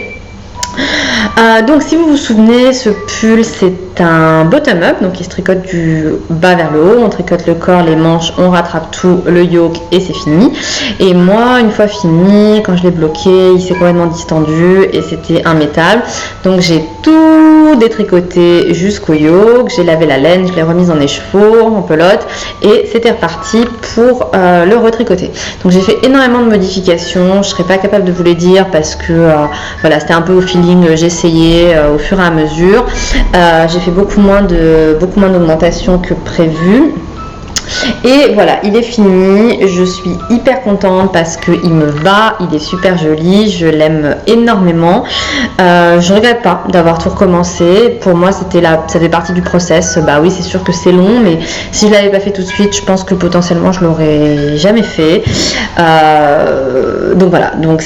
Donc si vous vous souvenez, ce pull c'est un bottom up, donc il se tricote du bas vers le haut, on tricote le corps, les manches, on rattrape tout, le yoke et c'est fini. Et moi, une fois fini, quand je l'ai bloqué, il s'est complètement distendu et c'était immétable. Donc j'ai tout détricoté jusqu'au yoke, j'ai lavé la laine, je l'ai remise en écheveau, en pelote et c'était reparti pour le retricoter. Donc j'ai fait énormément de modifications, je ne serais pas capable de vous les dire parce que voilà, c'était un peu au feeling, j'ai essayé au fur et à mesure. J'ai fait beaucoup moins d'augmentation que prévu. Et voilà, il est fini, je suis hyper contente parce qu'il me va, il est super joli, je l'aime énormément. Je regrette pas d'avoir tout recommencé. Pour moi, ça fait partie du process. Bah oui, c'est sûr que c'est long, mais si je l'avais pas fait tout de suite, je pense que potentiellement je l'aurais jamais fait. Donc voilà, donc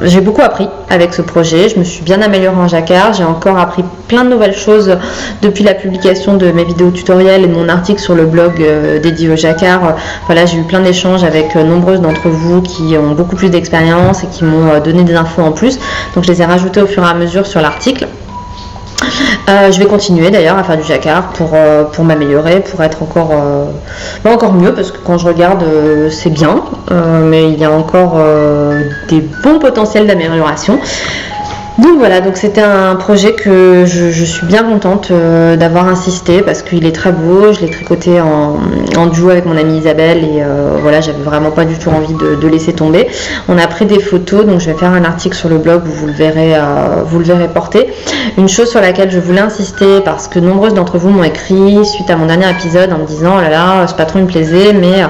j'ai beaucoup appris avec ce projet, je me suis bien améliorée en jacquard, j'ai encore appris plein de nouvelles choses depuis la publication de mes vidéos tutoriels et de mon article sur le blog dédié au jacquard. Voilà, j'ai eu plein d'échanges avec nombreuses d'entre vous qui ont beaucoup plus d'expérience et qui m'ont donné des infos en plus, donc je les ai rajoutées au fur et à mesure sur l'article. Je vais continuer d'ailleurs à faire du jacquard pour m'améliorer, pour être encore mieux, parce que quand je regarde c'est bien, mais il y a encore des bons potentiels d'amélioration. Donc voilà, donc c'était un projet que je suis bien contente d'avoir insisté parce qu'il est très beau. Je l'ai tricoté en duo avec mon amie Isabelle et voilà, j'avais vraiment pas du tout envie de laisser tomber. On a pris des photos, donc je vais faire un article sur le blog où vous le verrez porter. Une chose sur laquelle je voulais insister parce que nombreuses d'entre vous m'ont écrit suite à mon dernier épisode en me disant: oh là là, ce patron il me plaisait, mais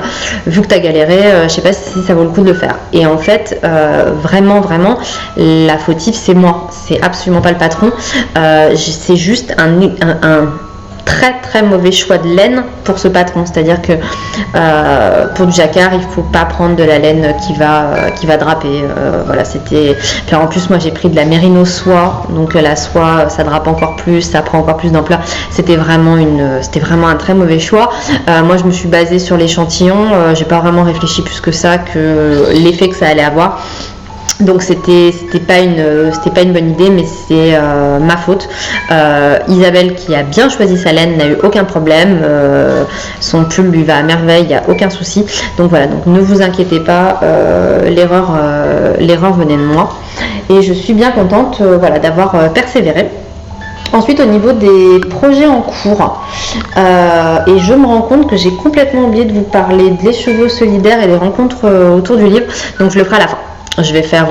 vu que tu as galéré, je sais pas si ça vaut le coup de le faire. Et en fait, vraiment, la fautive c'est moi. C'est absolument pas le patron, c'est juste un très très mauvais choix de laine pour ce patron, c'est-à-dire que pour du jacquard il faut pas prendre de la laine qui va draper, voilà, c'était. Puis en plus moi j'ai pris de la mérino soie, donc la soie ça drape encore plus, ça prend encore plus d'ampleur, c'était vraiment un très mauvais choix. Moi je me suis basée sur l'échantillon, j'ai pas vraiment réfléchi plus que ça que l'effet que ça allait avoir. Donc c'était pas une bonne idée, mais c'est ma faute. Isabelle qui a bien choisi sa laine n'a eu aucun problème, son pull lui va à merveille, il n'y a aucun souci. Donc voilà, donc ne vous inquiétez pas, l'erreur venait de moi et je suis bien contente voilà, d'avoir persévéré. Ensuite, au niveau des projets en cours, et je me rends compte que j'ai complètement oublié de vous parler de l'écheveau solidaire et des rencontres autour du livre, donc je le ferai à la fin. je vais faire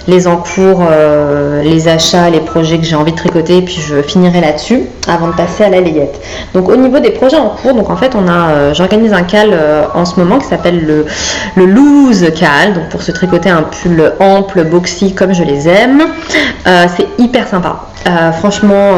les encours, les achats, les projets que j'ai envie de tricoter, et puis je finirai là-dessus avant de passer à la layette. Donc au niveau des projets en cours, donc en fait j'organise un cal en ce moment qui s'appelle le loose cal, donc pour se tricoter un pull ample, boxy comme je les aime. C'est hyper sympa. Franchement,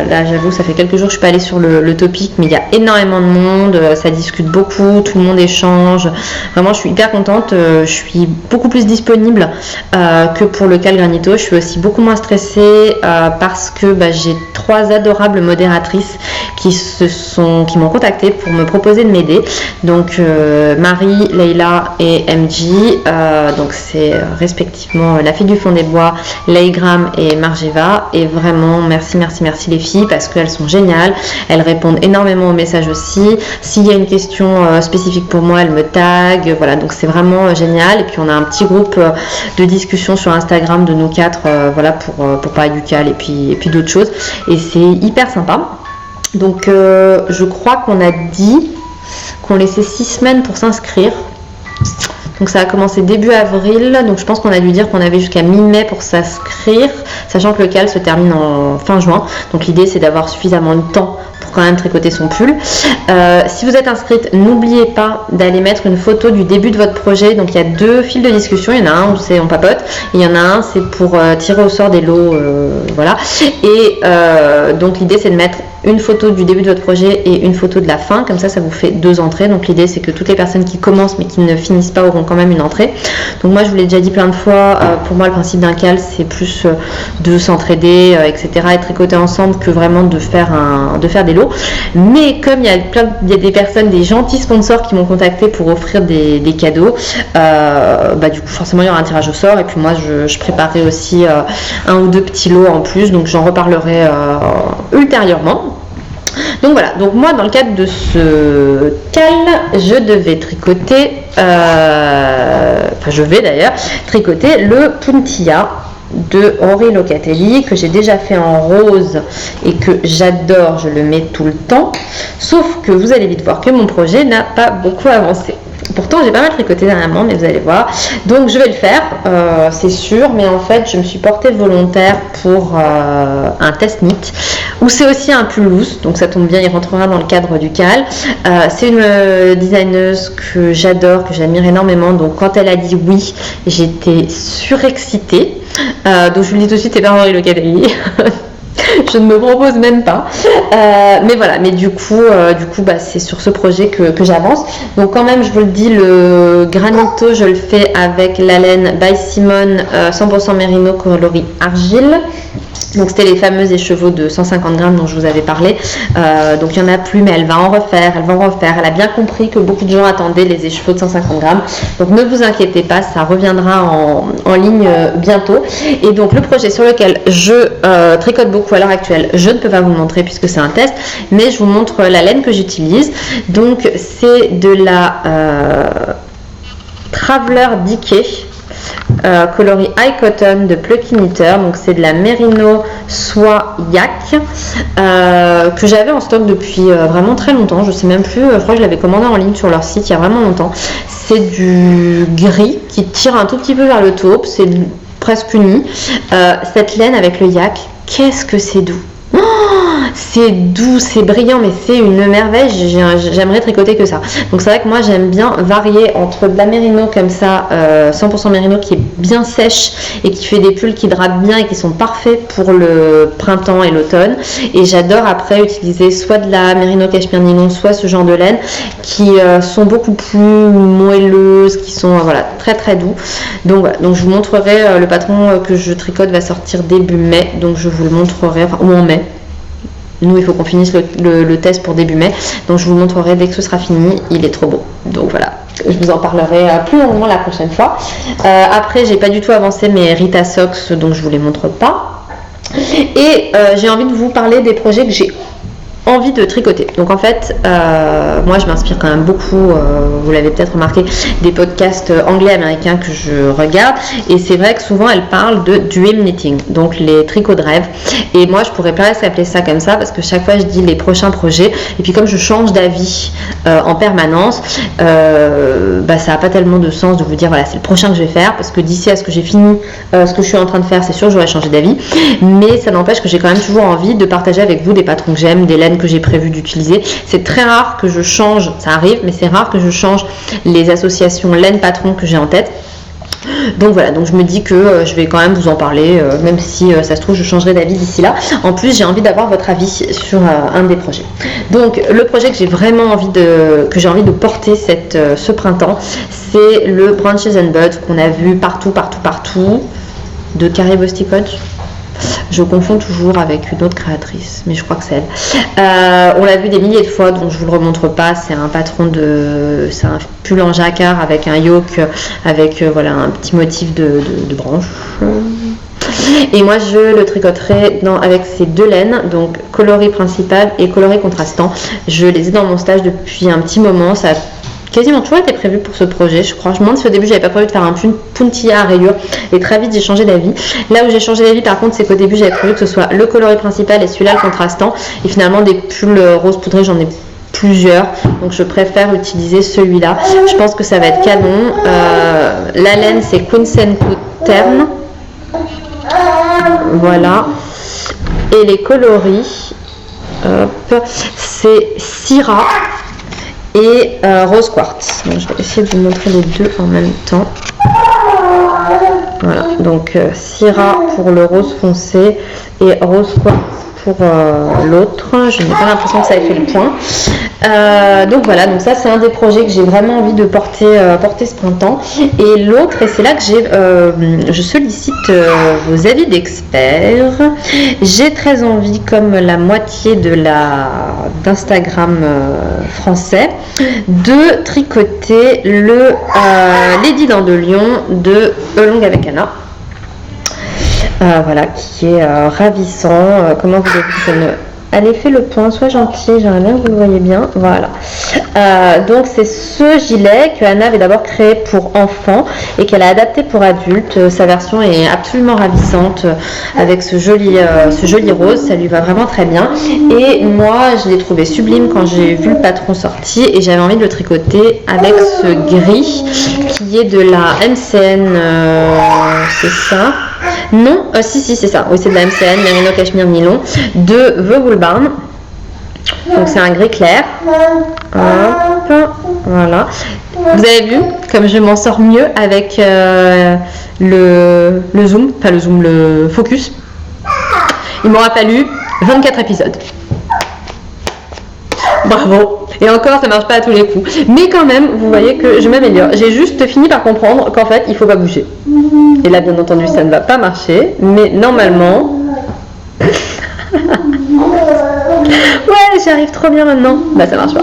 là j'avoue, ça fait quelques jours que je suis pas allée sur le topic, mais il y a énormément de monde, ça discute beaucoup, tout le monde échange. Vraiment, je suis hyper contente. Je suis beaucoup plus disponible que pour le cal granito. Je suis aussi beaucoup moins stressée parce que j'ai 3 adorables modératrices qui m'ont contactée pour me proposer de m'aider. Donc Marie, Leïla et MJ. Donc c'est respectivement la fille du fond des bois, Leigram et Margeva. Et vraiment merci les filles parce qu'elles sont géniales, elles répondent énormément aux messages aussi. S'il y a une question spécifique pour moi, elles me taguent, voilà, donc c'est vraiment génial. Et puis on a un petit groupe de discussion sur Instagram de nous 4 pour parler du cal et puis d'autres choses, et c'est hyper sympa. Donc je crois qu'on a dit qu'on laissait 6 semaines pour s'inscrire. Donc ça a commencé début avril, donc je pense qu'on a dû dire qu'on avait jusqu'à mi-mai pour s'inscrire, sachant que le cal se termine en fin juin. Donc l'idée c'est d'avoir suffisamment de temps pour quand même tricoter son pull. Si vous êtes inscrite, n'oubliez pas d'aller mettre une photo du début de votre projet. Donc il y a 2 fils de discussion, il y en a un où c'est on papote, et il y en a un c'est pour tirer au sort des lots, voilà. Et donc l'idée c'est de mettre une photo du début de votre projet et une photo de la fin, comme ça vous fait 2 entrées. Donc l'idée c'est que toutes les personnes qui commencent mais qui ne finissent pas auront quand même une entrée. Donc moi je vous l'ai déjà dit plein de fois, pour moi le principe d'un cal c'est plus de s'entraider, etc., et tricoter ensemble, que vraiment de faire des lots. Mais comme il y a des personnes, des gentils sponsors qui m'ont contacté pour offrir des cadeaux, du coup forcément il y aura un tirage au sort, et puis moi je préparais aussi 1 ou 2 petits lots en plus, donc j'en reparlerai ultérieurement. Donc voilà, donc moi dans le cadre de ce cal, je devais tricoter, je vais d'ailleurs tricoter le puntilla de Henri Locatelli, que j'ai déjà fait en rose et que j'adore, je le mets tout le temps, sauf que vous allez vite voir que mon projet n'a pas beaucoup avancé. Pourtant j'ai pas mal tricoté dernièrement, mais vous allez voir. Donc je vais le faire, c'est sûr, mais en fait je me suis portée volontaire pour un test knit, où c'est aussi un pull loose, donc ça tombe bien, il rentrera dans le cadre du cal. C'est une designeuse que j'adore, que j'admire énormément, donc quand elle a dit oui, j'étais surexcitée. Donc je vous le dis tout de suite, c'est pas Henri Locatelli. Je ne me propose même pas, mais voilà, mais du coup c'est sur ce projet que j'avance. Donc quand même, je vous le dis, le granito je le fais avec la laine by Simone 100% Merino coloris argile. Donc c'était les fameux écheveaux de 150 grammes dont je vous avais parlé. Donc il n'y en a plus, mais elle va en refaire. Elle a bien compris que beaucoup de gens attendaient les écheveaux de 150 grammes. Donc ne vous inquiétez pas, ça reviendra en ligne bientôt. Et donc le projet sur lequel je tricote beaucoup à l'heure actuelle, je ne peux pas vous le montrer puisque c'est un test, mais je vous montre la laine que j'utilise. Donc c'est de la Traveler Decay. Coloris High Cotton de Plucky Knitter, donc c'est de la Merino soie yak, que j'avais en stock depuis vraiment très longtemps, je sais même plus, je crois que je l'avais commandé en ligne sur leur site il y a vraiment longtemps. C'est du gris qui tire un tout petit peu vers le taupe, c'est presque uni. Cette laine avec le yak, qu'est-ce que c'est doux! C'est doux, c'est brillant, mais c'est une merveille. J'aimerais tricoter que ça. Donc c'est vrai que moi j'aime bien varier entre de la Merino comme ça, 100% Merino, qui est bien sèche et qui fait des pulls qui drapent bien et qui sont parfaits pour le printemps et l'automne. Et j'adore après utiliser soit de la Merino Cashmere Nylon, soit ce genre de laine qui sont beaucoup plus moelleuses, qui sont très très doux. Donc voilà, donc je vous montrerai, le patron que je tricote va sortir début mai, donc je vous le montrerai, ou en mai. Nous, il faut qu'on finisse le test pour début mai. Donc, je vous montrerai dès que ce sera fini. Il est trop beau. Donc, voilà. Je vous en parlerai plus longuement la prochaine fois. Après, j'ai pas du tout avancé mes Rita Socks, donc je vous les montre pas. Et j'ai envie de vous parler des projets que j'ai envie de tricoter. Donc en fait, moi je m'inspire quand même beaucoup, vous l'avez peut-être remarqué, des podcasts anglais américains que je regarde, et c'est vrai que souvent elles parlent de dream knitting, donc les tricots de rêve, et moi je pourrais presque appeler ça comme ça parce que chaque fois je dis les prochains projets, et puis comme je change d'avis en permanence, ça n'a pas tellement de sens de vous dire voilà c'est le prochain que je vais faire, parce que d'ici à ce que j'ai fini ce que je suis en train de faire, c'est sûr j'aurais changé d'avis, mais ça n'empêche que j'ai quand même toujours envie de partager avec vous des patrons que j'aime, des laines que j'ai prévu d'utiliser. C'est très rare que je change, ça arrive, mais c'est rare que je change les associations laine patron que j'ai en tête. Donc voilà, donc je me dis que je vais quand même vous en parler, même si ça se trouve je changerai d'avis d'ici là. En plus j'ai envie d'avoir votre avis sur un des projets. Donc le projet que j'ai vraiment envie de porter ce printemps, c'est le Branches and Buds qu'on a vu partout de Carrie Bosticott. Je confonds toujours avec une autre créatrice, mais je crois que c'est elle. On l'a vu des milliers de fois, donc je vous le remontre pas. C'est un c'est un pull en jacquard avec un yoke, avec un petit motif de branche. Et moi je le tricoterai avec ces deux laines, donc coloris principal et coloris contrastant. Je les ai dans mon stage depuis un petit moment. Ça a quasiment toujours été prévu pour ce projet, je crois. Je me demande si au début j'avais pas prévu de faire un puntilla à rayures, et très vite j'ai changé d'avis. Là où j'ai changé d'avis par contre, c'est qu'au début j'avais prévu que ce soit le coloris principal et celui-là le contrastant, et finalement des pulls rose poudré j'en ai plusieurs, donc je préfère utiliser celui-là. Je pense que ça va être canon. La laine c'est Kunsenku Tern, voilà, et les coloris c'est Syrah et rose quartz. Donc, je vais essayer de vous montrer les deux en même temps. Voilà, donc Syrah pour le rose foncé et rose quartz pour l'autre. Je n'ai pas l'impression que ça ait fait le point. Donc voilà, donc ça c'est un des projets que j'ai vraiment envie de porter ce printemps. Et l'autre, et c'est là que je sollicite vos avis d'experts. J'ai très envie, comme la moitié d'Instagram français, de tricoter le Lady Dandelion de Along avec Anna. Voilà, qui est ravissant. Comment vous dites, allez, fait le point, sois gentil, j'aimerais bien que vous le voyez bien. Voilà. Donc c'est ce gilet que Anna avait d'abord créé pour enfants et qu'elle a adapté pour adultes. Sa version est absolument ravissante avec ce joli rose, ça lui va vraiment très bien. Et moi je l'ai trouvé sublime quand j'ai vu le patron sorti, et j'avais envie de le tricoter avec ce gris qui est de la MCN, c'est ça? Non, si c'est ça, oui c'est de la MCN, Merino Cachemire Nylon de The Wool Barn. Donc c'est un gris clair. Hop, voilà. Vous avez vu comme je m'en sors mieux avec le zoom, pas le zoom, le focus. Il m'aura fallu 24 épisodes. Bravo. Et encore, ça marche pas à tous les coups. Mais quand même, vous voyez que je m'améliore. J'ai juste fini par comprendre qu'en fait, il faut pas bouger. Et là, bien entendu, ça ne va pas marcher. Mais normalement... Ouais, j'arrive trop bien maintenant. Bah, ça marche pas.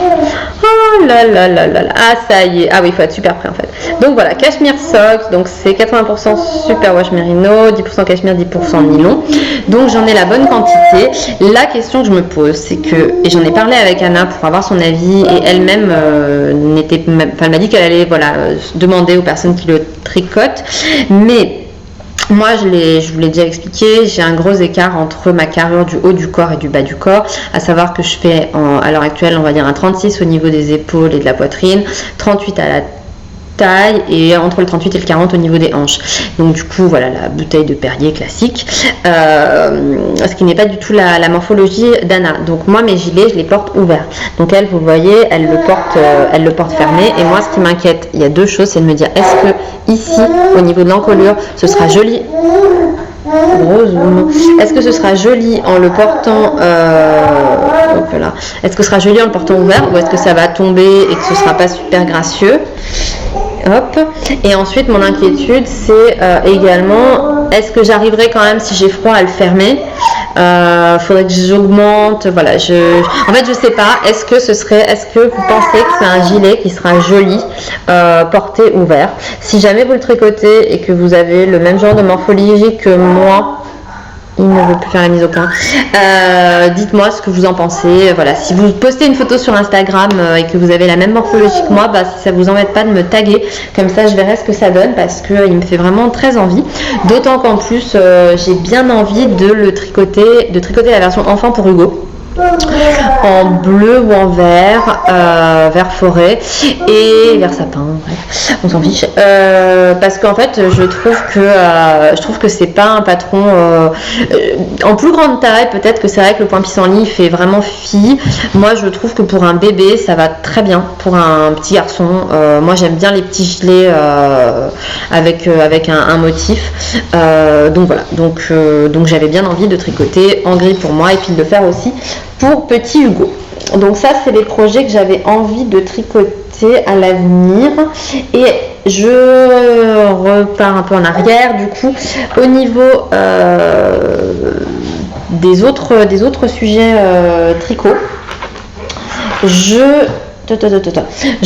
Oh là là là là là. Ah, ça y est. Ah oui, il faut être super prêt en fait. Donc voilà, Cashmere Socks. Donc c'est 80% Superwash Merino, 10% Cashmere, 10% nylon. Donc j'en ai la bonne quantité. La question que je me pose, c'est que, et j'en ai parlé avec Anna pour avoir son avis, et elle-même elle m'a dit qu'elle allait demander aux personnes qui le tricotent. Mais moi, je vous l'ai déjà expliqué, j'ai un gros écart entre ma carrure du haut du corps et du bas du corps, à savoir que je fais à l'heure actuelle, on va dire un 36 au niveau des épaules et de la poitrine, 38 à la taille et entre le 38 et le 40 au niveau des hanches. Donc du coup voilà la bouteille de Perrier classique, ce qui n'est pas du tout la morphologie d'Anna. Donc moi mes gilets je les porte ouverts. Donc elle, vous voyez, elle le porte fermé, et moi ce qui m'inquiète, il y a deux choses, c'est de me dire est-ce que ici au niveau de l'encolure ce sera joli. Gros zoom. Est-ce que ce sera joli en le portant est-ce que ce sera joli en le portant ouvert, ou est-ce que ça va tomber et que ce sera pas super gracieux? Hop. Et ensuite mon inquiétude c'est également est-ce que j'arriverai quand même, si j'ai froid, à le fermer? Faudrait que j'augmente, voilà, en fait je sais pas, est-ce que vous pensez que c'est un gilet qui sera joli porté ouvert? Si jamais vous le tricotez et que vous avez le même genre de morphologie que moi, Il ne veut plus faire la mise au point. Dites-moi ce que vous en pensez. Voilà, si vous postez une photo sur Instagram et que vous avez la même morphologie que moi, si ça vous embête pas de me taguer, comme ça je verrai ce que ça donne parce qu'il me fait vraiment très envie. D'autant qu'en plus j'ai bien envie de tricoter la version enfant pour Hugo. En bleu ou en vert, vert forêt et vert sapin, bref, on s'en fiche. Parce qu'en fait, je trouve que c'est pas un patron en plus grande taille. Peut-être que c'est vrai que le point pissenlit fait vraiment fille. Moi, je trouve que pour un bébé, ça va très bien. Pour un petit garçon, moi j'aime bien les petits gilets avec un motif. Donc voilà. Donc j'avais bien envie de tricoter en gris pour moi et puis de le faire aussi pour petit Hugo. Donc ça, c'est les projets que j'avais envie de tricoter à l'avenir. Et je repars un peu en arrière du coup au niveau des autres sujets tricot. Je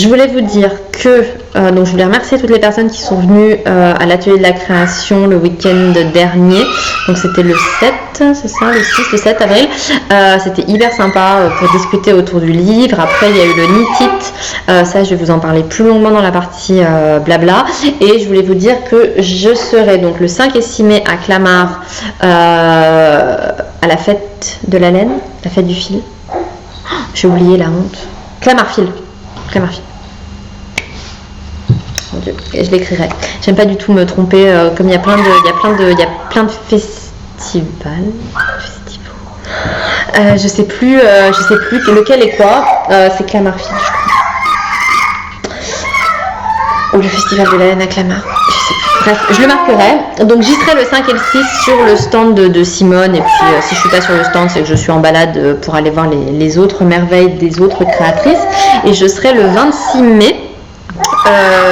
voulais vous dire que donc je voulais remercier toutes les personnes qui sont venues à l'atelier de la création le week-end dernier. Donc c'était le 7, c'est ça, le 6, le 7 avril. C'était hyper sympa pour discuter autour du livre. Après il y a eu le Knit It, ça je vais vous en parler plus longuement dans la partie blabla. Et je voulais vous dire que je serai donc le 5 et 6 mai à Clamart à la fête de la laine, la fête du fil. J'ai oublié, la honte. Clamarfil. Mon Dieu, et je l'écrirai. J'aime pas du tout me tromper, comme il y a plein de festivals. Je sais plus lequel est quoi. C'est Clamarfil, je crois. Ou le festival de la laine à Clamart. Je sais plus. Bref, je le marquerai. Donc j'y serai le 5 et le 6 sur le stand de Simone. Et puis si je suis pas sur le stand, c'est que je suis en balade pour aller voir les autres merveilles des autres créatrices. Et je serai le 26 mai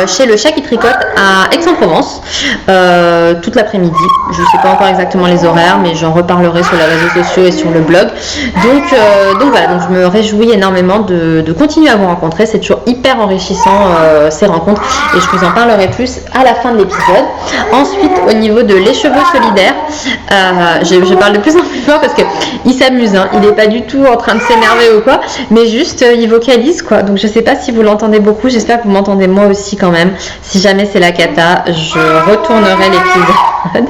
chez le chat qui tricote à Aix-en-Provence toute l'après-midi. Je ne sais pas encore exactement les horaires, mais j'en reparlerai sur les réseaux sociaux et sur le blog. Donc voilà, donc je me réjouis énormément de continuer à vous rencontrer. C'est toujours hyper enrichissant ces rencontres et je vous en parlerai plus à la fin de l'épisode. Ensuite, au niveau de l'écheveau solidaire, je parle de plus en plus fort parce qu'il s'amuse, hein. Il n'est pas du tout en train de s'énerver ou quoi, mais juste il vocalise quoi. Donc je ne sais pas si vous l'entendez beaucoup, j'espère que vous m'entendez moi aussi quand même. Si jamais c'est la cata, je retournerai l'épisode.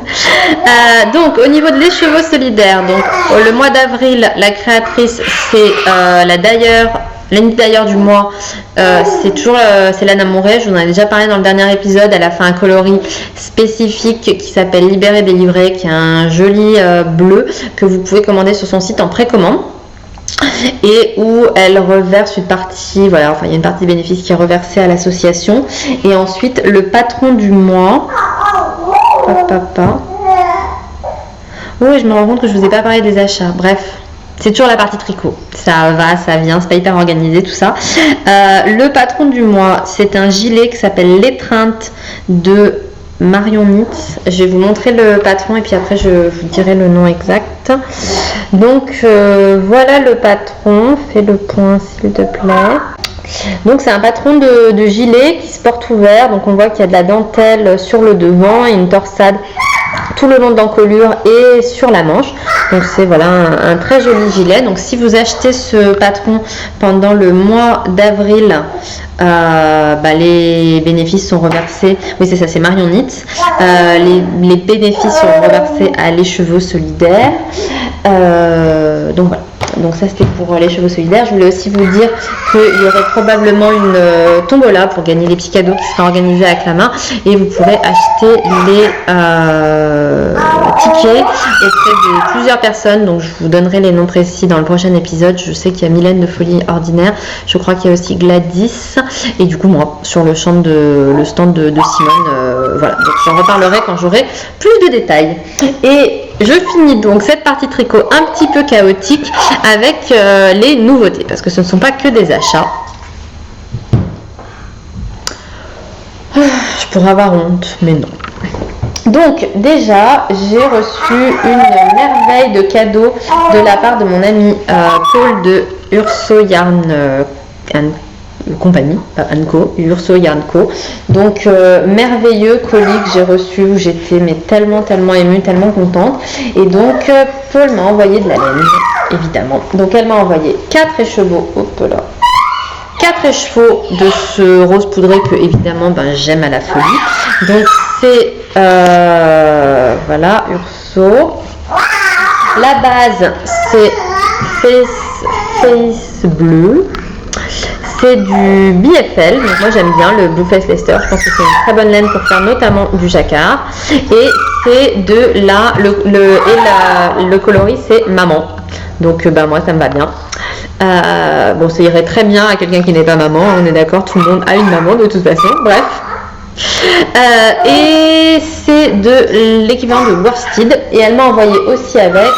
Donc au niveau de l'écheveau solidaire, donc le mois d'avril, la créatrice c'est l'année d'ailleurs du mois, c'est Lana Monret. Je vous en ai déjà parlé dans le dernier épisode. Elle a fait un coloris spécifique qui s'appelle Libéré Délivré, qui est un joli bleu que vous pouvez commander sur son site en précommande. Et où elle reverse une partie, voilà, enfin il y a une partie bénéfice qui est reversée à l'association. Et ensuite le patron du mois, oui, je me rends compte que je vous ai pas parlé des achats. Bref, c'est toujours la partie tricot, ça va, ça vient, c'est pas hyper organisé tout ça. Le patron du mois, c'est un gilet qui s'appelle l'étreinte de Marion Knit. Je vais vous montrer le patron et puis après je vous dirai le nom exact. Donc voilà le patron, fais le point s'il te plaît. Donc c'est un patron de gilet qui se porte ouvert, donc on voit qu'il y a de la dentelle sur le devant et une torsade tout le long de l'encolure et sur la manche. Donc c'est voilà un très joli gilet. Donc si vous achetez ce patron pendant le mois d'avril, les bénéfices sont reversés. Oui c'est ça, c'est Marion Knit. Les bénéfices sont reversés à l'écheveau solidaire. Donc voilà. Donc ça c'était pour les chevaux solidaires. Je voulais aussi vous dire qu'il y aurait probablement une tombola pour gagner les petits cadeaux qui sera organisée à Clamart et vous pourrez acheter les tickets auprès de plusieurs personnes. Donc je vous donnerai les noms précis dans le prochain épisode. Je sais qu'il y a Mylène de Folie Ordinaire, je crois qu'il y a aussi Gladys et du coup moi sur le stand de Simone. Voilà, donc j'en reparlerai quand j'aurai plus de détails. Et je finis donc cette partie tricot un petit peu chaotique avec les nouveautés parce que ce ne sont pas que des achats. Je pourrais avoir honte, mais non. Donc déjà, j'ai reçu une merveille de cadeau de la part de mon ami Paul de Urso Yarn compagnie, Anko, Urso Yarn Co. Donc merveilleux colis que j'ai reçu où j'étais mais tellement émue, tellement contente. Et donc Paul m'a envoyé de la laine, évidemment. Donc elle m'a envoyé 4 écheveaux, 4 écheveaux de ce rose poudré que évidemment j'aime à la folie. Donc c'est voilà, Urso. La base c'est Face bleu. C'est du BFL, donc moi j'aime bien le Blue Face Leicester, je pense que c'est une très bonne laine pour faire notamment du jacquard. Et c'est de le coloris c'est maman, donc moi ça me va bien. Bon, ça irait très bien à quelqu'un qui n'est pas maman, on est d'accord, tout le monde a une maman de toute façon, bref. Et c'est de l'équivalent de worsted, et elle m'a envoyé aussi avec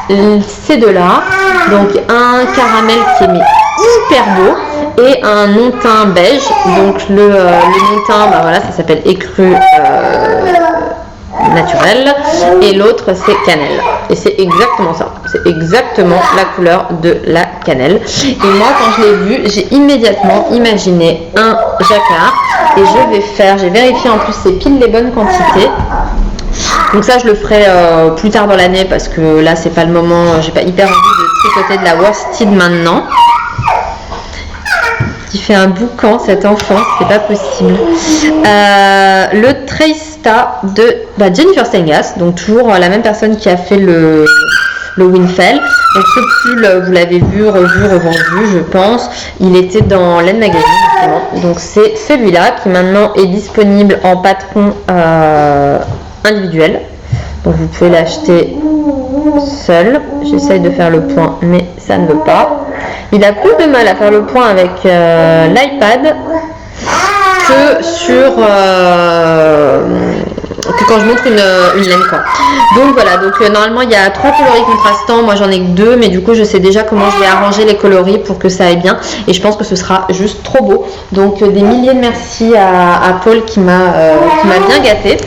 ces deux-là, donc un caramel qui est hyper beau et un non teint beige. Donc le non teint, voilà, ça s'appelle écru naturel, et l'autre c'est cannelle, et c'est exactement ça, c'est exactement la couleur de la cannelle. Et moi quand je l'ai vu, j'ai immédiatement imaginé un jacquard, et j'ai vérifié en plus c'est pile les bonnes quantités. Donc ça je le ferai plus tard dans l'année, parce que là c'est pas le moment, j'ai pas hyper envie de tricoter de la worsted maintenant. Il fait un boucan cet enfant, c'est pas possible. Le Trista de Jennifer Stengas, donc toujours la même personne qui a fait le Winfell. Donc ce pull, vous l'avez vu, revu, revendu, je pense. Il était dans Laine Magazine justement. Donc c'est celui-là qui maintenant est disponible en patron individuel. Donc vous pouvez l'acheter seul. J'essaye de faire le point, mais ça ne veut pas. Il a plus de mal à faire le point avec l'iPad que que quand je montre une laine, quoi. Donc voilà, donc normalement il y a 3 coloris contrastants, moi j'en ai que 2, mais du coup je sais déjà comment je vais arranger les coloris pour que ça aille bien, et je pense que ce sera juste trop beau. Donc des milliers de merci à Paul qui m'a bien gâté.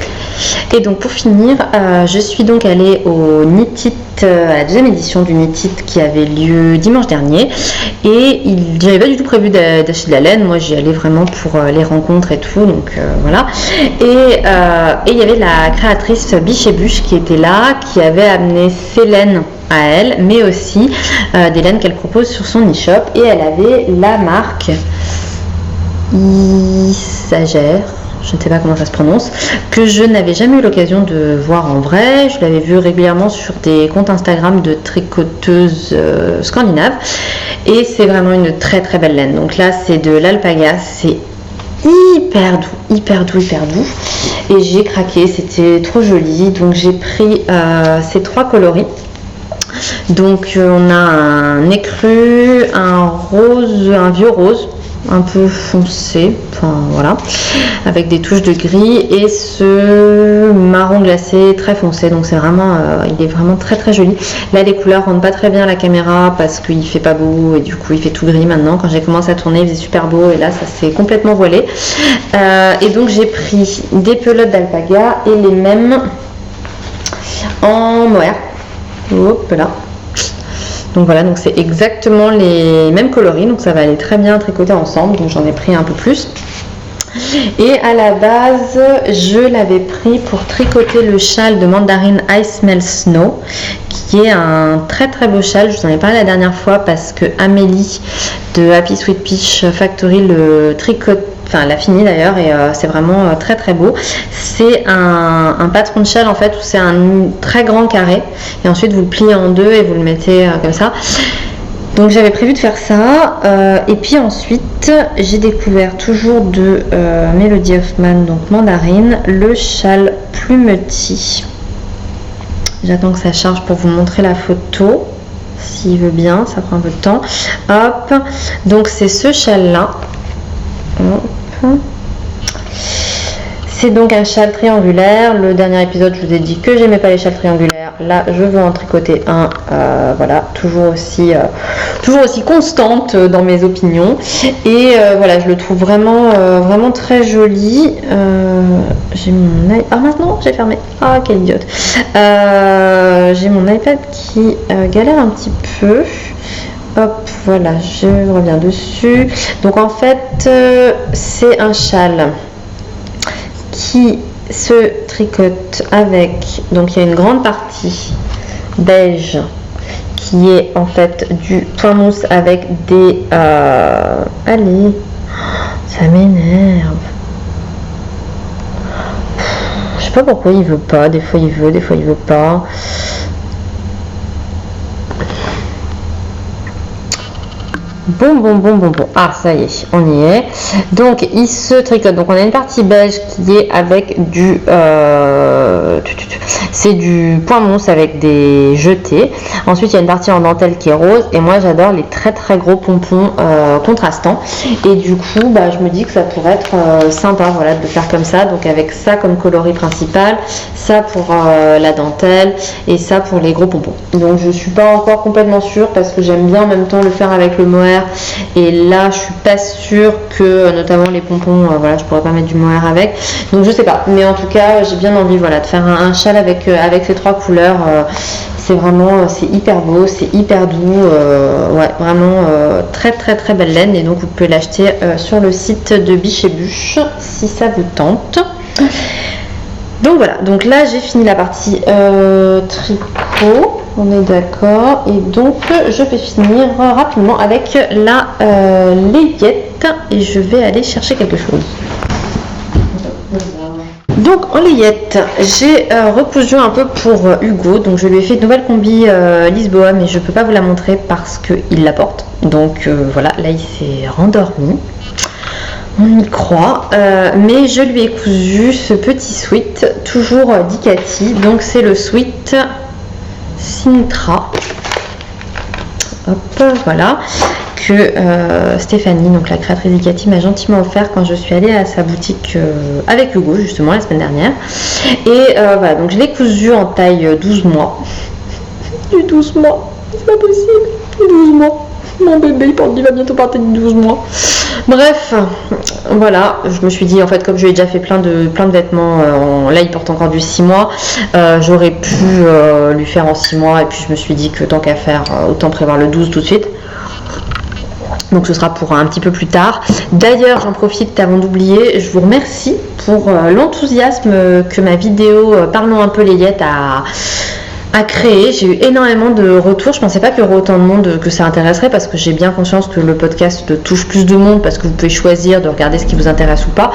Et donc pour finir, je suis donc allée au Knit It, à la deuxième édition du Knit It qui avait lieu dimanche dernier, et j'avais pas du tout prévu d'acheter de la laine, moi j'y allais vraiment pour les rencontres et tout, donc voilà. Et il y avait la créatrice Biche et Bûche qui était là, qui avait amené ses laines à elle, mais aussi des laines qu'elle propose sur son e-shop, et elle avait la marque Isagère, je ne sais pas comment ça se prononce, que je n'avais jamais eu l'occasion de voir en vrai. Je l'avais vu régulièrement sur des comptes Instagram de tricoteuses scandinaves, et c'est vraiment une très très belle laine. Donc là c'est de l'alpaga, c'est hyper doux, et j'ai craqué, c'était trop joli. Donc j'ai pris ces 3 coloris. Donc on a un écru, un rose, un vieux rose un peu foncé, enfin voilà, avec des touches de gris, et ce marron glacé très foncé. Donc c'est vraiment il est vraiment très très joli. Là les couleurs rendent pas très bien à la caméra parce qu'il fait pas beau, et du coup il fait tout gris maintenant. Quand j'ai commencé à tourner il faisait super beau, et là ça s'est complètement voilé. Et donc j'ai pris des pelotes d'alpaga et les mêmes en mohair. Hop là. Donc voilà, donc c'est exactement les mêmes coloris, donc ça va aller très bien tricoter ensemble, donc j'en ai pris un peu plus. Et à la base, je l'avais pris pour tricoter le châle de Mandarin I Smell Snow, qui est un très très beau châle. Je vous en ai parlé la dernière fois parce que Amélie de Happy Sweet Peach Factory le tricote, enfin l'a fini d'ailleurs, et c'est vraiment très très beau. C'est un patron de châle en fait, où c'est un très grand carré, et ensuite vous le pliez en deux et vous le mettez comme ça. Donc j'avais prévu de faire ça, et puis ensuite j'ai découvert toujours de Melody Hoffman, donc Mandarine, le châle plumetis. J'attends que ça charge pour vous montrer la photo, s'il veut bien, ça prend un peu de temps. Hop, donc c'est ce châle là. Hop. C'est donc un châle triangulaire. Le dernier épisode, je vous ai dit que j'aimais pas les châles triangulaires. Là, je veux en tricoter un. Voilà, toujours aussi constante dans mes opinions. Et voilà, je le trouve vraiment, vraiment très joli. J'ai mon iPad. Ah, maintenant, j'ai fermé. Ah, quelle idiote. J'ai mon iPad qui galère un petit peu. hop, voilà, je reviens dessus. Donc en fait, c'est un châle qui se tricote avec, donc il y a une grande partie beige qui est en fait du point mousse avec des allez, ça m'énerve, je sais pas pourquoi il veut pas, des fois il veut, des fois il veut pas. Bon. Ah, ça y est, on y est. Donc, il se tricote. Donc, on a une partie beige qui est avec du... c'est du point mousse avec des jetés. Ensuite, il y a une partie en dentelle qui est rose. Et moi, j'adore les très très gros pompons contrastants. Et du coup, je me dis que ça pourrait être sympa, voilà, de le faire comme ça. Donc, avec ça comme coloris principal, ça pour la dentelle et ça pour les gros pompons. Donc, je suis pas encore complètement sûre parce que j'aime bien en même temps le faire avec le mohair. Et là je suis pas sûre que notamment les pompons, voilà, je pourrais pas mettre du mohair avec, donc je sais pas, mais en tout cas j'ai bien envie, voilà, de faire un châle avec ces trois couleurs. C'est vraiment, c'est hyper beau, c'est hyper doux, ouais, vraiment très très très belle laine. Et donc vous pouvez l'acheter sur le site de Biche et Bûche si ça vous tente. Donc voilà, donc là j'ai fini la partie tricot, on est d'accord, et donc je vais finir rapidement avec la layette et je vais aller chercher quelque chose. Donc en layette, j'ai recousu un peu pour Hugo, donc je lui ai fait une nouvelle combi Lisboa, mais je peux pas vous la montrer parce qu'il la porte, donc voilà, là il s'est rendormi. On y croit, mais je lui ai cousu ce petit sweat, toujours d'Icati, donc c'est le sweat Sintra, hop, voilà, que Stéphanie, donc la créatrice d'Icati, m'a gentiment offert quand je suis allée à sa boutique avec Hugo, justement, la semaine dernière. Et voilà, donc je l'ai cousu en taille 12 mois. Du 12 mois, c'est pas possible, du 12 mois. Mon bébé, il va bientôt partir de 12 mois. Bref, voilà, je me suis dit, en fait, comme je lui ai déjà fait plein de vêtements, là il porte encore du 6 mois, j'aurais pu lui faire en 6 mois, et puis je me suis dit que tant qu'à faire, autant prévoir le 12 tout de suite. Donc ce sera pour un petit peu plus tard. D'ailleurs, j'en profite avant d'oublier, je vous remercie pour l'enthousiasme que ma vidéo Parlons un peu layette à créer. J'ai eu énormément de retours. Je pensais pas qu'il y aurait autant de monde que ça intéresserait, parce que j'ai bien conscience que le podcast touche plus de monde, parce que vous pouvez choisir de regarder ce qui vous intéresse ou pas.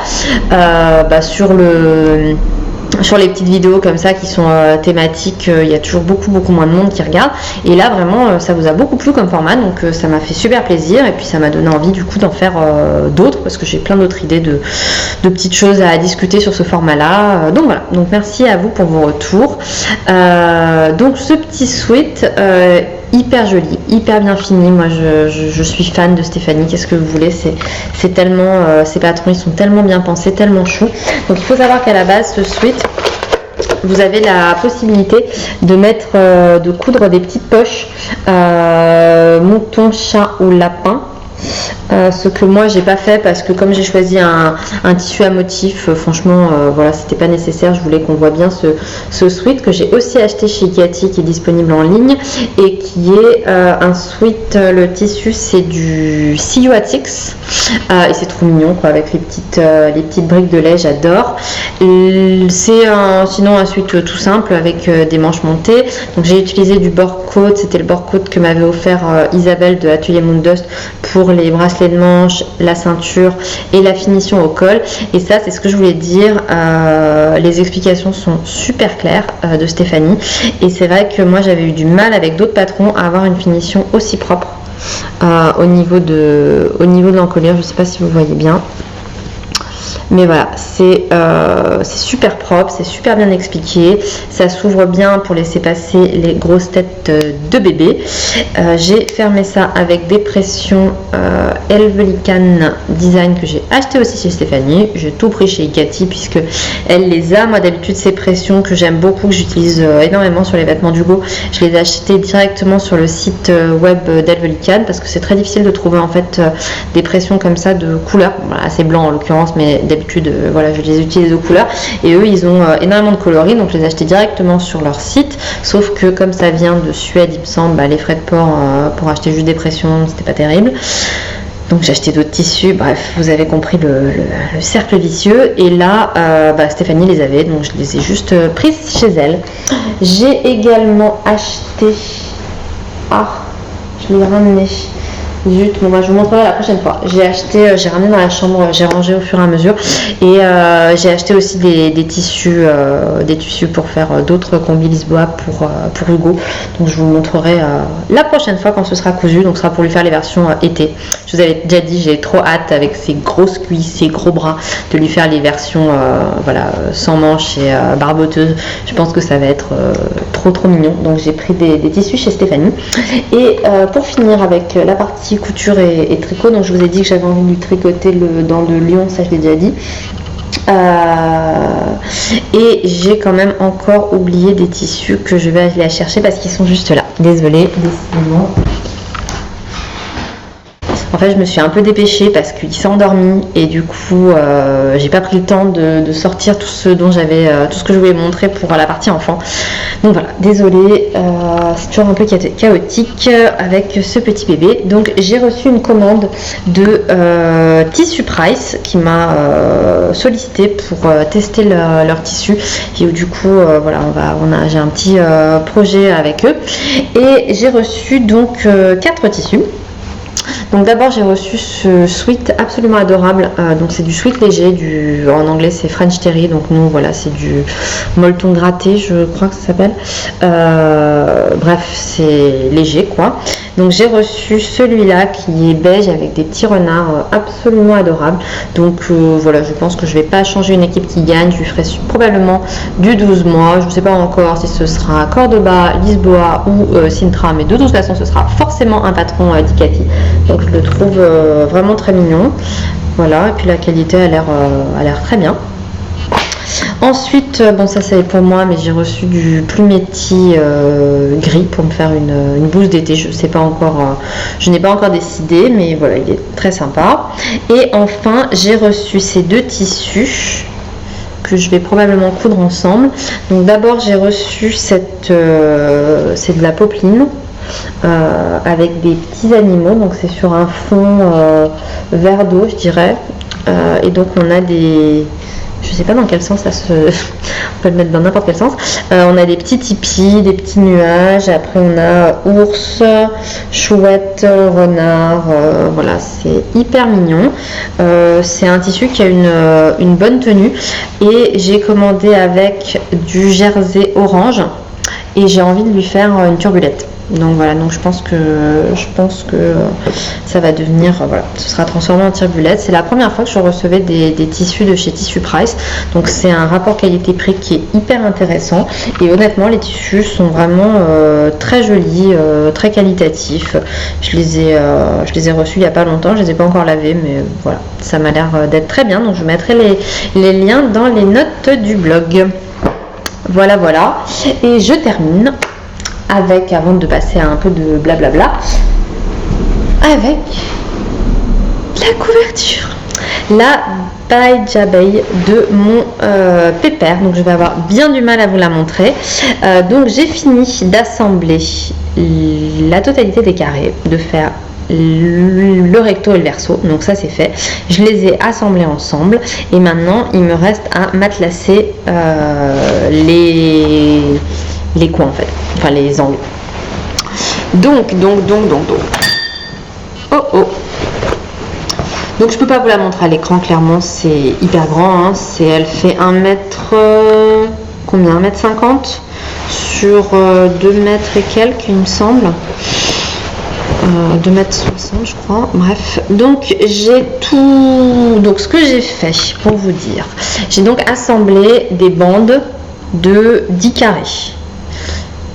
Sur les petites vidéos comme ça qui sont thématiques, il y a toujours beaucoup moins de monde qui regarde, et là vraiment ça vous a beaucoup plu comme format, donc ça m'a fait super plaisir, et puis ça m'a donné envie du coup d'en faire d'autres, parce que j'ai plein d'autres idées de petites choses à discuter sur ce format là, donc voilà, donc merci à vous pour vos retours. Donc ce petit sweat hyper joli, hyper bien fini. Moi je suis fan de Stéphanie, qu'est-ce que vous voulez, c'est tellement, ces patrons ils sont tellement bien pensés, tellement chou. Donc il faut savoir qu'à la base ce sweat, vous avez la possibilité de mettre, de coudre des petites poches mouton, chat ou lapin. Ce que moi j'ai pas fait, parce que comme j'ai choisi un tissu à motif, franchement voilà, c'était pas nécessaire. Je voulais qu'on voit bien ce sweat que j'ai aussi acheté chez Icati, qui est disponible en ligne, et qui est un sweat, le tissu c'est du See You Atix, et c'est trop mignon quoi, avec les petites briques de lait, j'adore. C'est sinon un sweat tout simple avec des manches montées. Donc j'ai utilisé du bord côte, c'était le bord côte que m'avait offert Isabelle de Atelier Moondust pour les bracelets de manche, la ceinture et la finition au col. Et ça, c'est ce que je voulais dire, les explications sont super claires de Stéphanie, et c'est vrai que moi j'avais eu du mal avec d'autres patrons à avoir une finition aussi propre au niveau de l'encolure. Je sais pas si vous voyez bien, mais voilà, c'est super propre, c'est super bien expliqué, ça s'ouvre bien pour laisser passer les grosses têtes de bébé. J'ai fermé ça avec des pressions Helvelican Design que j'ai acheté aussi chez Stéphanie. J'ai tout pris chez Icati puisque elle les a. Moi d'habitude ces pressions que j'aime beaucoup, que j'utilise énormément sur les vêtements d'Hugo, je les ai achetées directement sur le site web d'Helvelican, parce que c'est très difficile de trouver en fait des pressions comme ça de couleur, voilà, assez blanc en l'occurrence, mais des d'habitude, voilà, je les utilise aux couleurs. Et eux, ils ont énormément de coloris, donc je les ai achetés directement sur leur site. Sauf que comme ça vient de Suède, il me semble, les frais de port pour acheter juste des pressions, c'était pas terrible. Donc j'ai acheté d'autres tissus, bref, vous avez compris le cercle vicieux. Et là, Stéphanie les avait, donc je les ai juste prises chez elle. J'ai également acheté... je l'ai ramené. Zut, bon je vous montrerai la prochaine fois. J'ai ramené dans la chambre, j'ai rangé au fur et à mesure. Et j'ai acheté aussi des tissus pour faire d'autres combis Lisboa pour Hugo. Donc je vous montrerai la prochaine fois quand ce sera cousu. Donc ce sera pour lui faire les versions été. Je vous avais déjà dit, j'ai trop hâte avec ses grosses cuisses, ses gros bras, de lui faire les versions sans manches et barboteuses. Je pense que ça va être trop mignon. Donc j'ai pris des tissus chez Stéphanie. Et pour finir avec la partie couture et tricot, donc je vous ai dit que j'avais envie de lui tricoter le dent de lion, ça je l'ai déjà dit. Et j'ai quand même encore oublié des tissus que je vais aller chercher parce qu'ils sont juste là. Désolée, décidément. En fait, je me suis un peu dépêchée parce qu'il s'est endormi et du coup, j'ai pas pris le temps de sortir tout ce que je voulais montrer pour la partie enfant. Donc voilà, désolée, c'est toujours un peu chaotique avec ce petit bébé. Donc j'ai reçu une commande de Tissu Price qui m'a sollicité pour tester leur tissu. Et du coup, j'ai un petit projet avec eux. Et j'ai reçu donc 4 tissus. Donc d'abord j'ai reçu ce sweat absolument adorable, donc c'est du sweat léger, en anglais c'est French Terry, donc nous voilà c'est du molleton gratté je crois que ça s'appelle, bref c'est léger quoi. Donc j'ai reçu celui-là qui est beige avec des petits renards absolument adorables. Donc voilà, je pense que je vais pas changer une équipe qui gagne, je lui ferai probablement du 12 mois, je ne sais pas encore si ce sera Cordoba, Lisboa ou Sintra, mais de toute façon ce sera forcément un patron Ducati. Donc je le trouve vraiment très mignon. Voilà, et puis la qualité a l'air très bien. Ensuite, bon ça c'est pour moi, mais j'ai reçu du plumetti gris pour me faire une blouse d'été. Je sais pas encore, je n'ai pas encore décidé, mais voilà, il est très sympa. Et enfin, j'ai reçu ces 2 tissus que je vais probablement coudre ensemble. Donc d'abord j'ai reçu c'est de la popeline. Avec des petits animaux, donc c'est sur un fond vert d'eau je dirais, et donc on a je sais pas dans quel sens ça se on peut le mettre dans n'importe quel sens, on a des petits tipis, des petits nuages, après on a ours, chouette, renard, voilà c'est hyper mignon. C'est un tissu qui a une bonne tenue et j'ai commandé avec du jersey orange et j'ai envie de lui faire une turbulette. Donc voilà, donc je pense que ça va devenir, voilà, ce sera transformé en turbulette. C'est la première fois que je recevais des tissus de chez Tissu Price. Donc c'est un rapport qualité-prix qui est hyper intéressant. Et honnêtement, les tissus sont vraiment très jolis, très qualitatifs. Je les ai reçus il n'y a pas longtemps, je les ai pas encore lavés, mais voilà, ça m'a l'air d'être très bien. Donc je mettrai les liens dans les notes du blog. Voilà. Et je termine avec, avant de passer à un peu de blablabla, avec la couverture, la By Jabay de mon pépère. Donc je vais avoir bien du mal à vous la montrer. Donc j'ai fini d'assembler la totalité des carrés, de faire le recto et le verso, donc ça c'est fait. Je les ai assemblés ensemble et maintenant il me reste à matelassser les coins en fait, enfin les angles. Donc. Donc je peux pas vous la montrer à l'écran, clairement c'est hyper grand, hein. Elle fait 1 mètre, combien, 1m50 sur 2 mètres et quelques il me semble. 2,60 m je crois, bref. Donc j'ai tout, donc ce que j'ai fait pour vous dire, j'ai donc assemblé des bandes de 10 carrés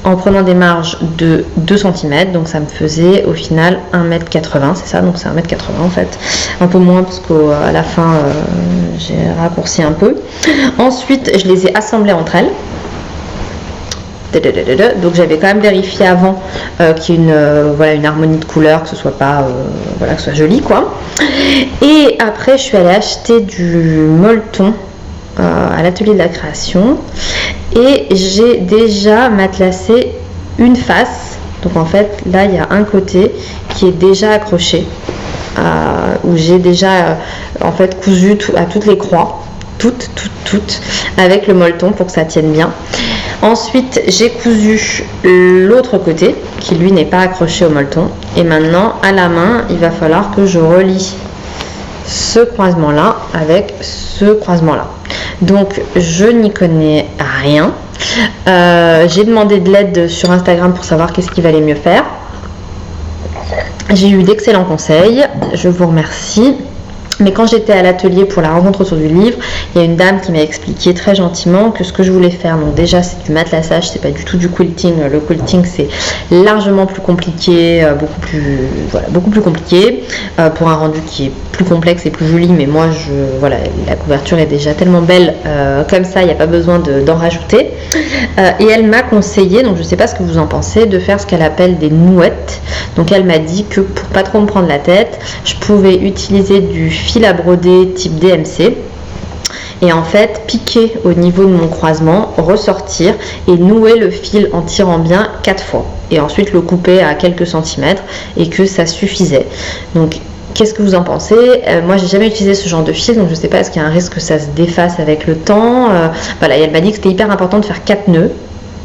en prenant des marges de 2 cm, donc ça me faisait au final 1,80 m, c'est ça, donc c'est 1,80 m en fait, un peu moins parce qu'à la fin j'ai raccourci un peu. Ensuite je les ai assemblées entre elles Donc j'avais quand même vérifié avant qu'il y ait une harmonie de couleurs, que ce soit pas que ce soit joli quoi. Et après je suis allée acheter du molleton à l'atelier de la création et j'ai déjà matelassé une face. Donc en fait là il y a un côté qui est déjà accroché où j'ai déjà en fait cousu à toutes les croix, toutes avec le molleton pour que ça tienne bien. Ensuite j'ai cousu l'autre côté qui lui n'est pas accroché au molleton et maintenant à la main il va falloir que je relie ce croisement là avec ce croisement là. Donc je n'y connais rien. J'ai demandé de l'aide sur Instagram pour savoir qu'est-ce qu'il valait mieux faire. J'ai eu d'excellents conseils, je vous remercie. Mais quand j'étais à l'atelier pour la rencontre autour du livre, il y a une dame qui m'a expliqué très gentiment que ce que je voulais faire, donc déjà c'est du matelassage, c'est pas du tout du quilting. Le quilting c'est largement plus compliqué, beaucoup plus compliqué pour un rendu qui est plus complexe et plus joli. Mais moi, la couverture est déjà tellement belle comme ça, il n'y a pas besoin d'en rajouter. Et elle m'a conseillé, donc je sais pas ce que vous en pensez, de faire ce qu'elle appelle des nouettes. Donc elle m'a dit que pour pas trop me prendre la tête, je pouvais utiliser du fil à broder type DMC et en fait piquer au niveau de mon croisement, ressortir et nouer le fil en tirant bien 4 fois et ensuite le couper à quelques centimètres et que ça suffisait. Donc qu'est-ce que vous en pensez? Moi j'ai jamais utilisé ce genre de fil, donc je sais pas, est-ce qu'il y a un risque que ça se défasse avec le temps? Voilà, et elle m'a dit que c'était hyper important de faire 4 nœuds,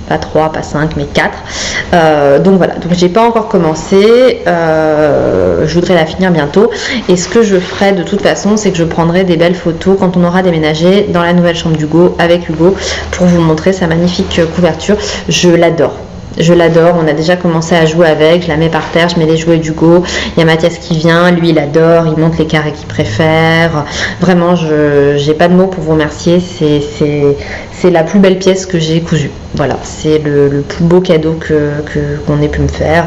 pas 3, pas 5, mais 4. Donc voilà, donc j'ai pas encore commencé, je voudrais la finir bientôt. Et ce que je ferai de toute façon, c'est que je prendrai des belles photos quand on aura déménagé dans la nouvelle chambre d'Hugo avec Hugo pour vous montrer sa magnifique couverture. Je l'adore. Je l'adore, on a déjà commencé à jouer avec, je la mets par terre, je mets les jouets d'Hugo, il y a Mathias qui vient, lui il adore, il montre les carrés qu'il préfère, vraiment j'ai pas de mots pour vous remercier, c'est la plus belle pièce que j'ai cousue, voilà, c'est le plus beau cadeau qu'on ait pu me faire,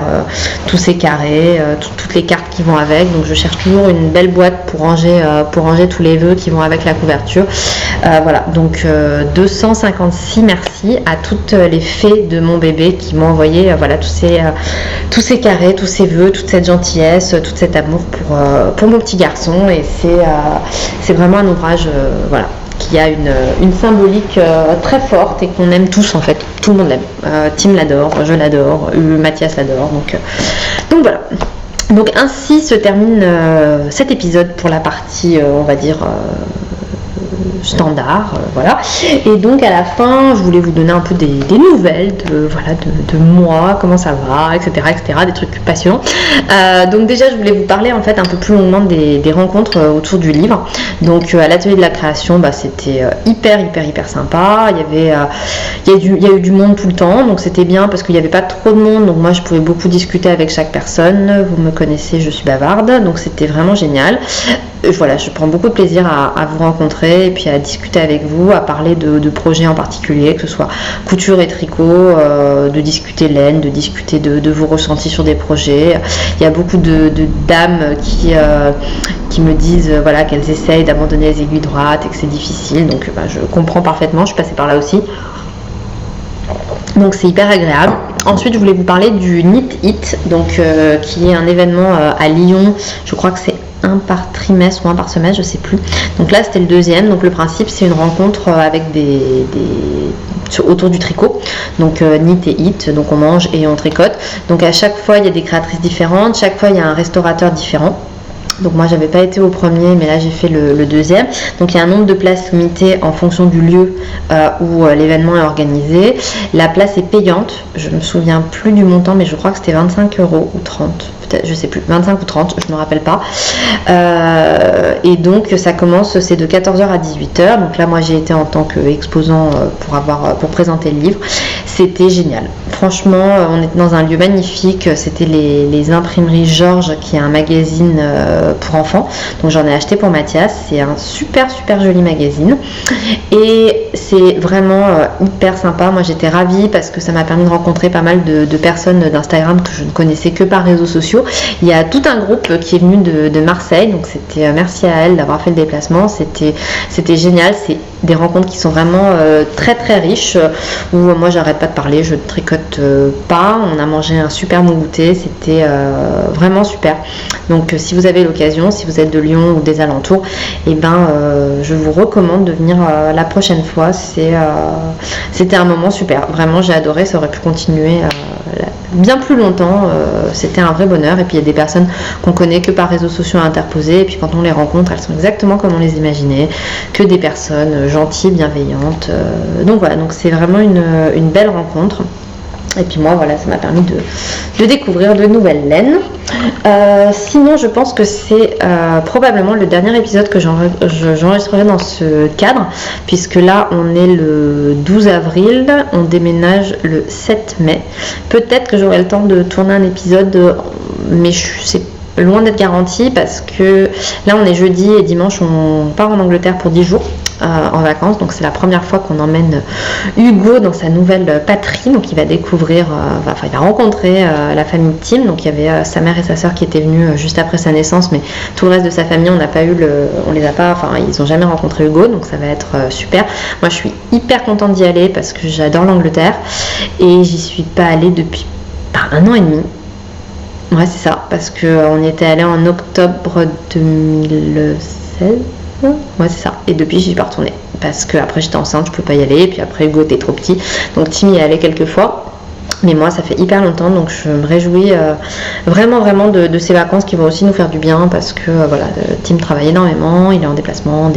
tous ces carrés, toutes les cartes qui vont avec, donc je cherche toujours une belle boîte pour ranger tous les vœux qui vont avec la couverture, voilà, donc 256 merci à toutes les fées de mon bébé qui m'ont envoyé tous ces carrés, tous ces vœux, toute cette gentillesse, tout cet amour pour mon petit garçon, et c'est vraiment un ouvrage qui a une symbolique très forte et qu'on aime tous en fait, tout le monde l'aime. Tim l'adore, je l'adore, Mathias l'adore, donc voilà. Donc ainsi se termine cet épisode pour la partie on va dire standard, voilà. Et donc à la fin, je voulais vous donner un peu des nouvelles de moi, comment ça va, etc., des trucs passionnants. Donc déjà, je voulais vous parler en fait un peu plus longuement des rencontres autour du livre. Donc à l'atelier de la création, c'était hyper sympa. Il y a eu du monde tout le temps, donc c'était bien parce qu'il n'y avait pas trop de monde. Donc moi, je pouvais beaucoup discuter avec chaque personne. Vous me connaissez, je suis bavarde, donc c'était vraiment génial. Voilà, je prends beaucoup de plaisir à vous rencontrer et puis à discuter avec vous, à parler de projets en particulier, que ce soit couture et tricot, de discuter laine, de discuter de vos ressentis sur des projets. Il y a beaucoup de dames qui me disent qu'elles essayent d'abandonner les aiguilles droites et que c'est difficile, donc je comprends parfaitement, je suis passée par là aussi. Donc c'est hyper agréable. Ensuite, je voulais vous parler du Knit It, donc qui est un événement à Lyon. Je crois que c'est un par trimestre ou un par semestre, je sais plus. Donc là, c'était le deuxième. Donc le principe, c'est une rencontre avec autour du tricot. Donc Knit et It, donc on mange et on tricote. Donc à chaque fois, il y a des créatrices différentes. Chaque fois, il y a un restaurateur différent. Donc moi j'avais pas été au premier, mais là j'ai fait le deuxième. Donc il y a un nombre de places limité en fonction du lieu où l'événement est organisé. La place est payante, je me souviens plus du montant, mais je crois que c'était 25 € ou 30, peut-être, je sais plus, 25 ou 30, je me rappelle pas. Et donc ça commence, c'est de 14h à 18h. Donc là moi j'ai été en tant qu'exposant pour présenter le livre. C'était génial. Franchement, on était dans un lieu magnifique. C'était les imprimeries Georges, qui est un magazine pour enfants. Donc j'en ai acheté pour Mathias. C'est un super joli magazine. Et c'est vraiment hyper sympa. Moi j'étais ravie parce que ça m'a permis de rencontrer pas mal de personnes d'Instagram que je ne connaissais que par réseaux sociaux. sociaux. Il y a tout un groupe qui est venu de Marseille, donc c'était merci à elle d'avoir fait le déplacement, c'était génial. C'est des rencontres qui sont vraiment très très riches, où moi j'arrête pas de parler, je ne tricote pas. On a mangé un super bon goûter, c'était vraiment super. Donc si vous avez l'occasion, si vous êtes de Lyon ou des alentours, et ben je vous recommande de venir la prochaine fois. C'était un moment super, vraiment j'ai adoré, ça aurait pu continuer bien plus longtemps, c'était un vrai bonheur. Et puis il y a des personnes qu'on connaît que par réseaux sociaux interposés, et puis quand on les rencontre, elles sont exactement comme on les imaginait, que des personnes gentilles, bienveillantes, donc voilà, donc c'est vraiment une belle rencontre. Et puis moi, voilà, ça m'a permis de découvrir de nouvelles laines. Sinon, je pense que c'est probablement le dernier épisode que j'enregistrerai dans ce cadre, puisque là, on est le 12 avril, on déménage le 7 mai. Peut-être que j'aurai le temps de tourner un épisode, mais c'est loin d'être garanti, parce que là, on est jeudi et dimanche, on part en Angleterre pour 10 jours. En vacances, donc c'est la première fois qu'on emmène Hugo dans sa nouvelle patrie, donc il va découvrir, il va rencontrer la famille Tim. Donc il y avait sa mère et sa soeur qui étaient venues juste après sa naissance, mais tout le reste de sa famille, ils n'ont jamais rencontré Hugo, donc ça va être super. Moi je suis hyper contente d'y aller parce que j'adore l'Angleterre, et j'y suis pas allée depuis 1 an et demi. Ouais, c'est ça, parce qu'on y était allé en octobre 2016. Ouais, c'est ça. Et depuis, j'y suis pas retournée. Parce que après j'étais enceinte, je peux pas y aller. Et puis après, Hugo était trop petit. Donc, Tim y est allé quelques fois. Mais moi, ça fait hyper longtemps. Donc, je me réjouis vraiment de ces vacances qui vont aussi nous faire du bien. Parce que Tim travaille énormément. Il est en déplacement.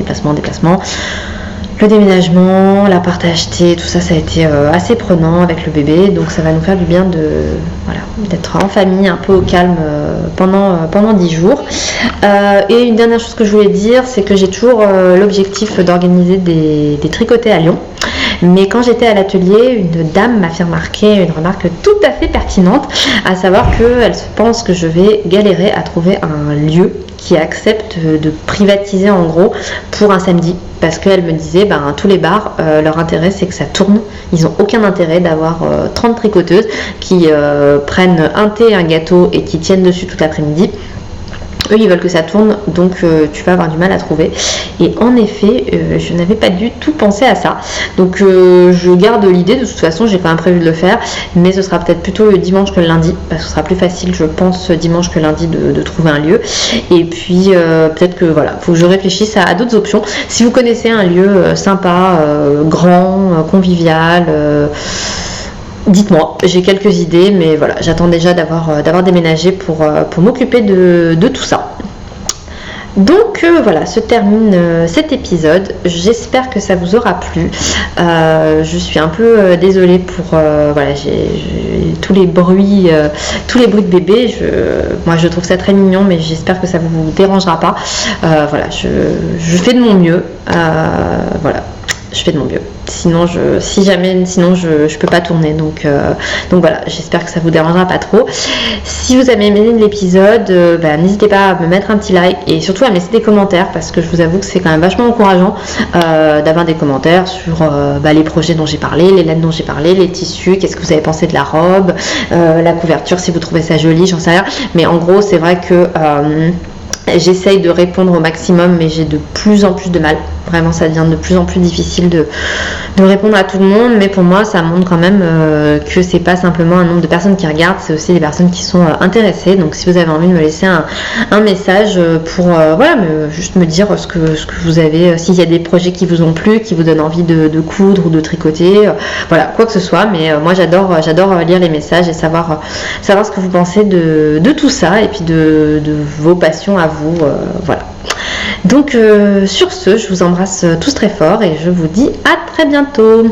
Le déménagement, l'appart à acheter, tout ça, ça a été assez prenant avec le bébé. Donc, ça va nous faire du bien d'être en famille, un peu au calme pendant 10 jours. Et une dernière chose que je voulais dire, c'est que j'ai toujours l'objectif d'organiser des tricotés à Lyon. Mais quand j'étais à l'atelier, une dame m'a fait remarquer une remarque tout à fait pertinente, à savoir qu'elle pense que je vais galérer à trouver un lieu qui accepte de privatiser en gros pour un samedi, parce qu'elle me disait tous les bars, leur intérêt c'est que ça tourne, ils n'ont aucun intérêt d'avoir 30 tricoteuses qui prennent un thé, un gâteau et qui tiennent dessus toute l'après-midi. Eux ils veulent que ça tourne, donc tu vas avoir du mal à trouver. Et en effet, je n'avais pas du tout pensé à ça, donc je garde l'idée. De toute façon j'ai quand même prévu de le faire, mais ce sera peut-être plutôt le dimanche que le lundi, parce que ce sera plus facile je pense dimanche que lundi de trouver un lieu. Et puis peut-être que faut que je réfléchisse à d'autres options. Si vous connaissez un lieu sympa, grand, convivial, dites-moi, j'ai quelques idées, mais voilà, j'attends déjà d'avoir déménagé pour m'occuper de tout ça. Donc voilà, se termine cet épisode. J'espère que ça vous aura plu. Je suis un peu désolée pour j'ai tous les bruits de bébé. Moi je trouve ça très mignon, mais j'espère que ça vous dérangera pas. Je fais de mon mieux. Je fais de mon mieux. Sinon je peux pas tourner. Donc voilà, j'espère que ça vous dérangera pas trop. Si vous avez aimé l'épisode, n'hésitez pas à me mettre un petit like et surtout à me laisser des commentaires, parce que je vous avoue que c'est quand même vachement encourageant d'avoir des commentaires sur les projets dont j'ai parlé, les laines dont j'ai parlé, les tissus, qu'est-ce que vous avez pensé de la robe, la couverture, si vous trouvez ça joli, j'en sais rien. Mais en gros, c'est vrai que j'essaye de répondre au maximum, mais j'ai de plus en plus de mal. Vraiment, ça devient de plus en plus difficile de répondre à tout le monde. Mais pour moi, ça montre quand même que c'est pas simplement un nombre de personnes qui regardent, c'est aussi des personnes qui sont intéressées. Donc, si vous avez envie de me laisser un message pour juste me dire ce que vous avez, s'il y a des projets qui vous ont plu, qui vous donnent envie de coudre ou de tricoter, quoi que ce soit. Mais moi, j'adore lire les messages et savoir ce que vous pensez de tout ça, et puis de vos passions à vous. Donc sur ce, je vous embrasse tous très fort et je vous dis à très bientôt.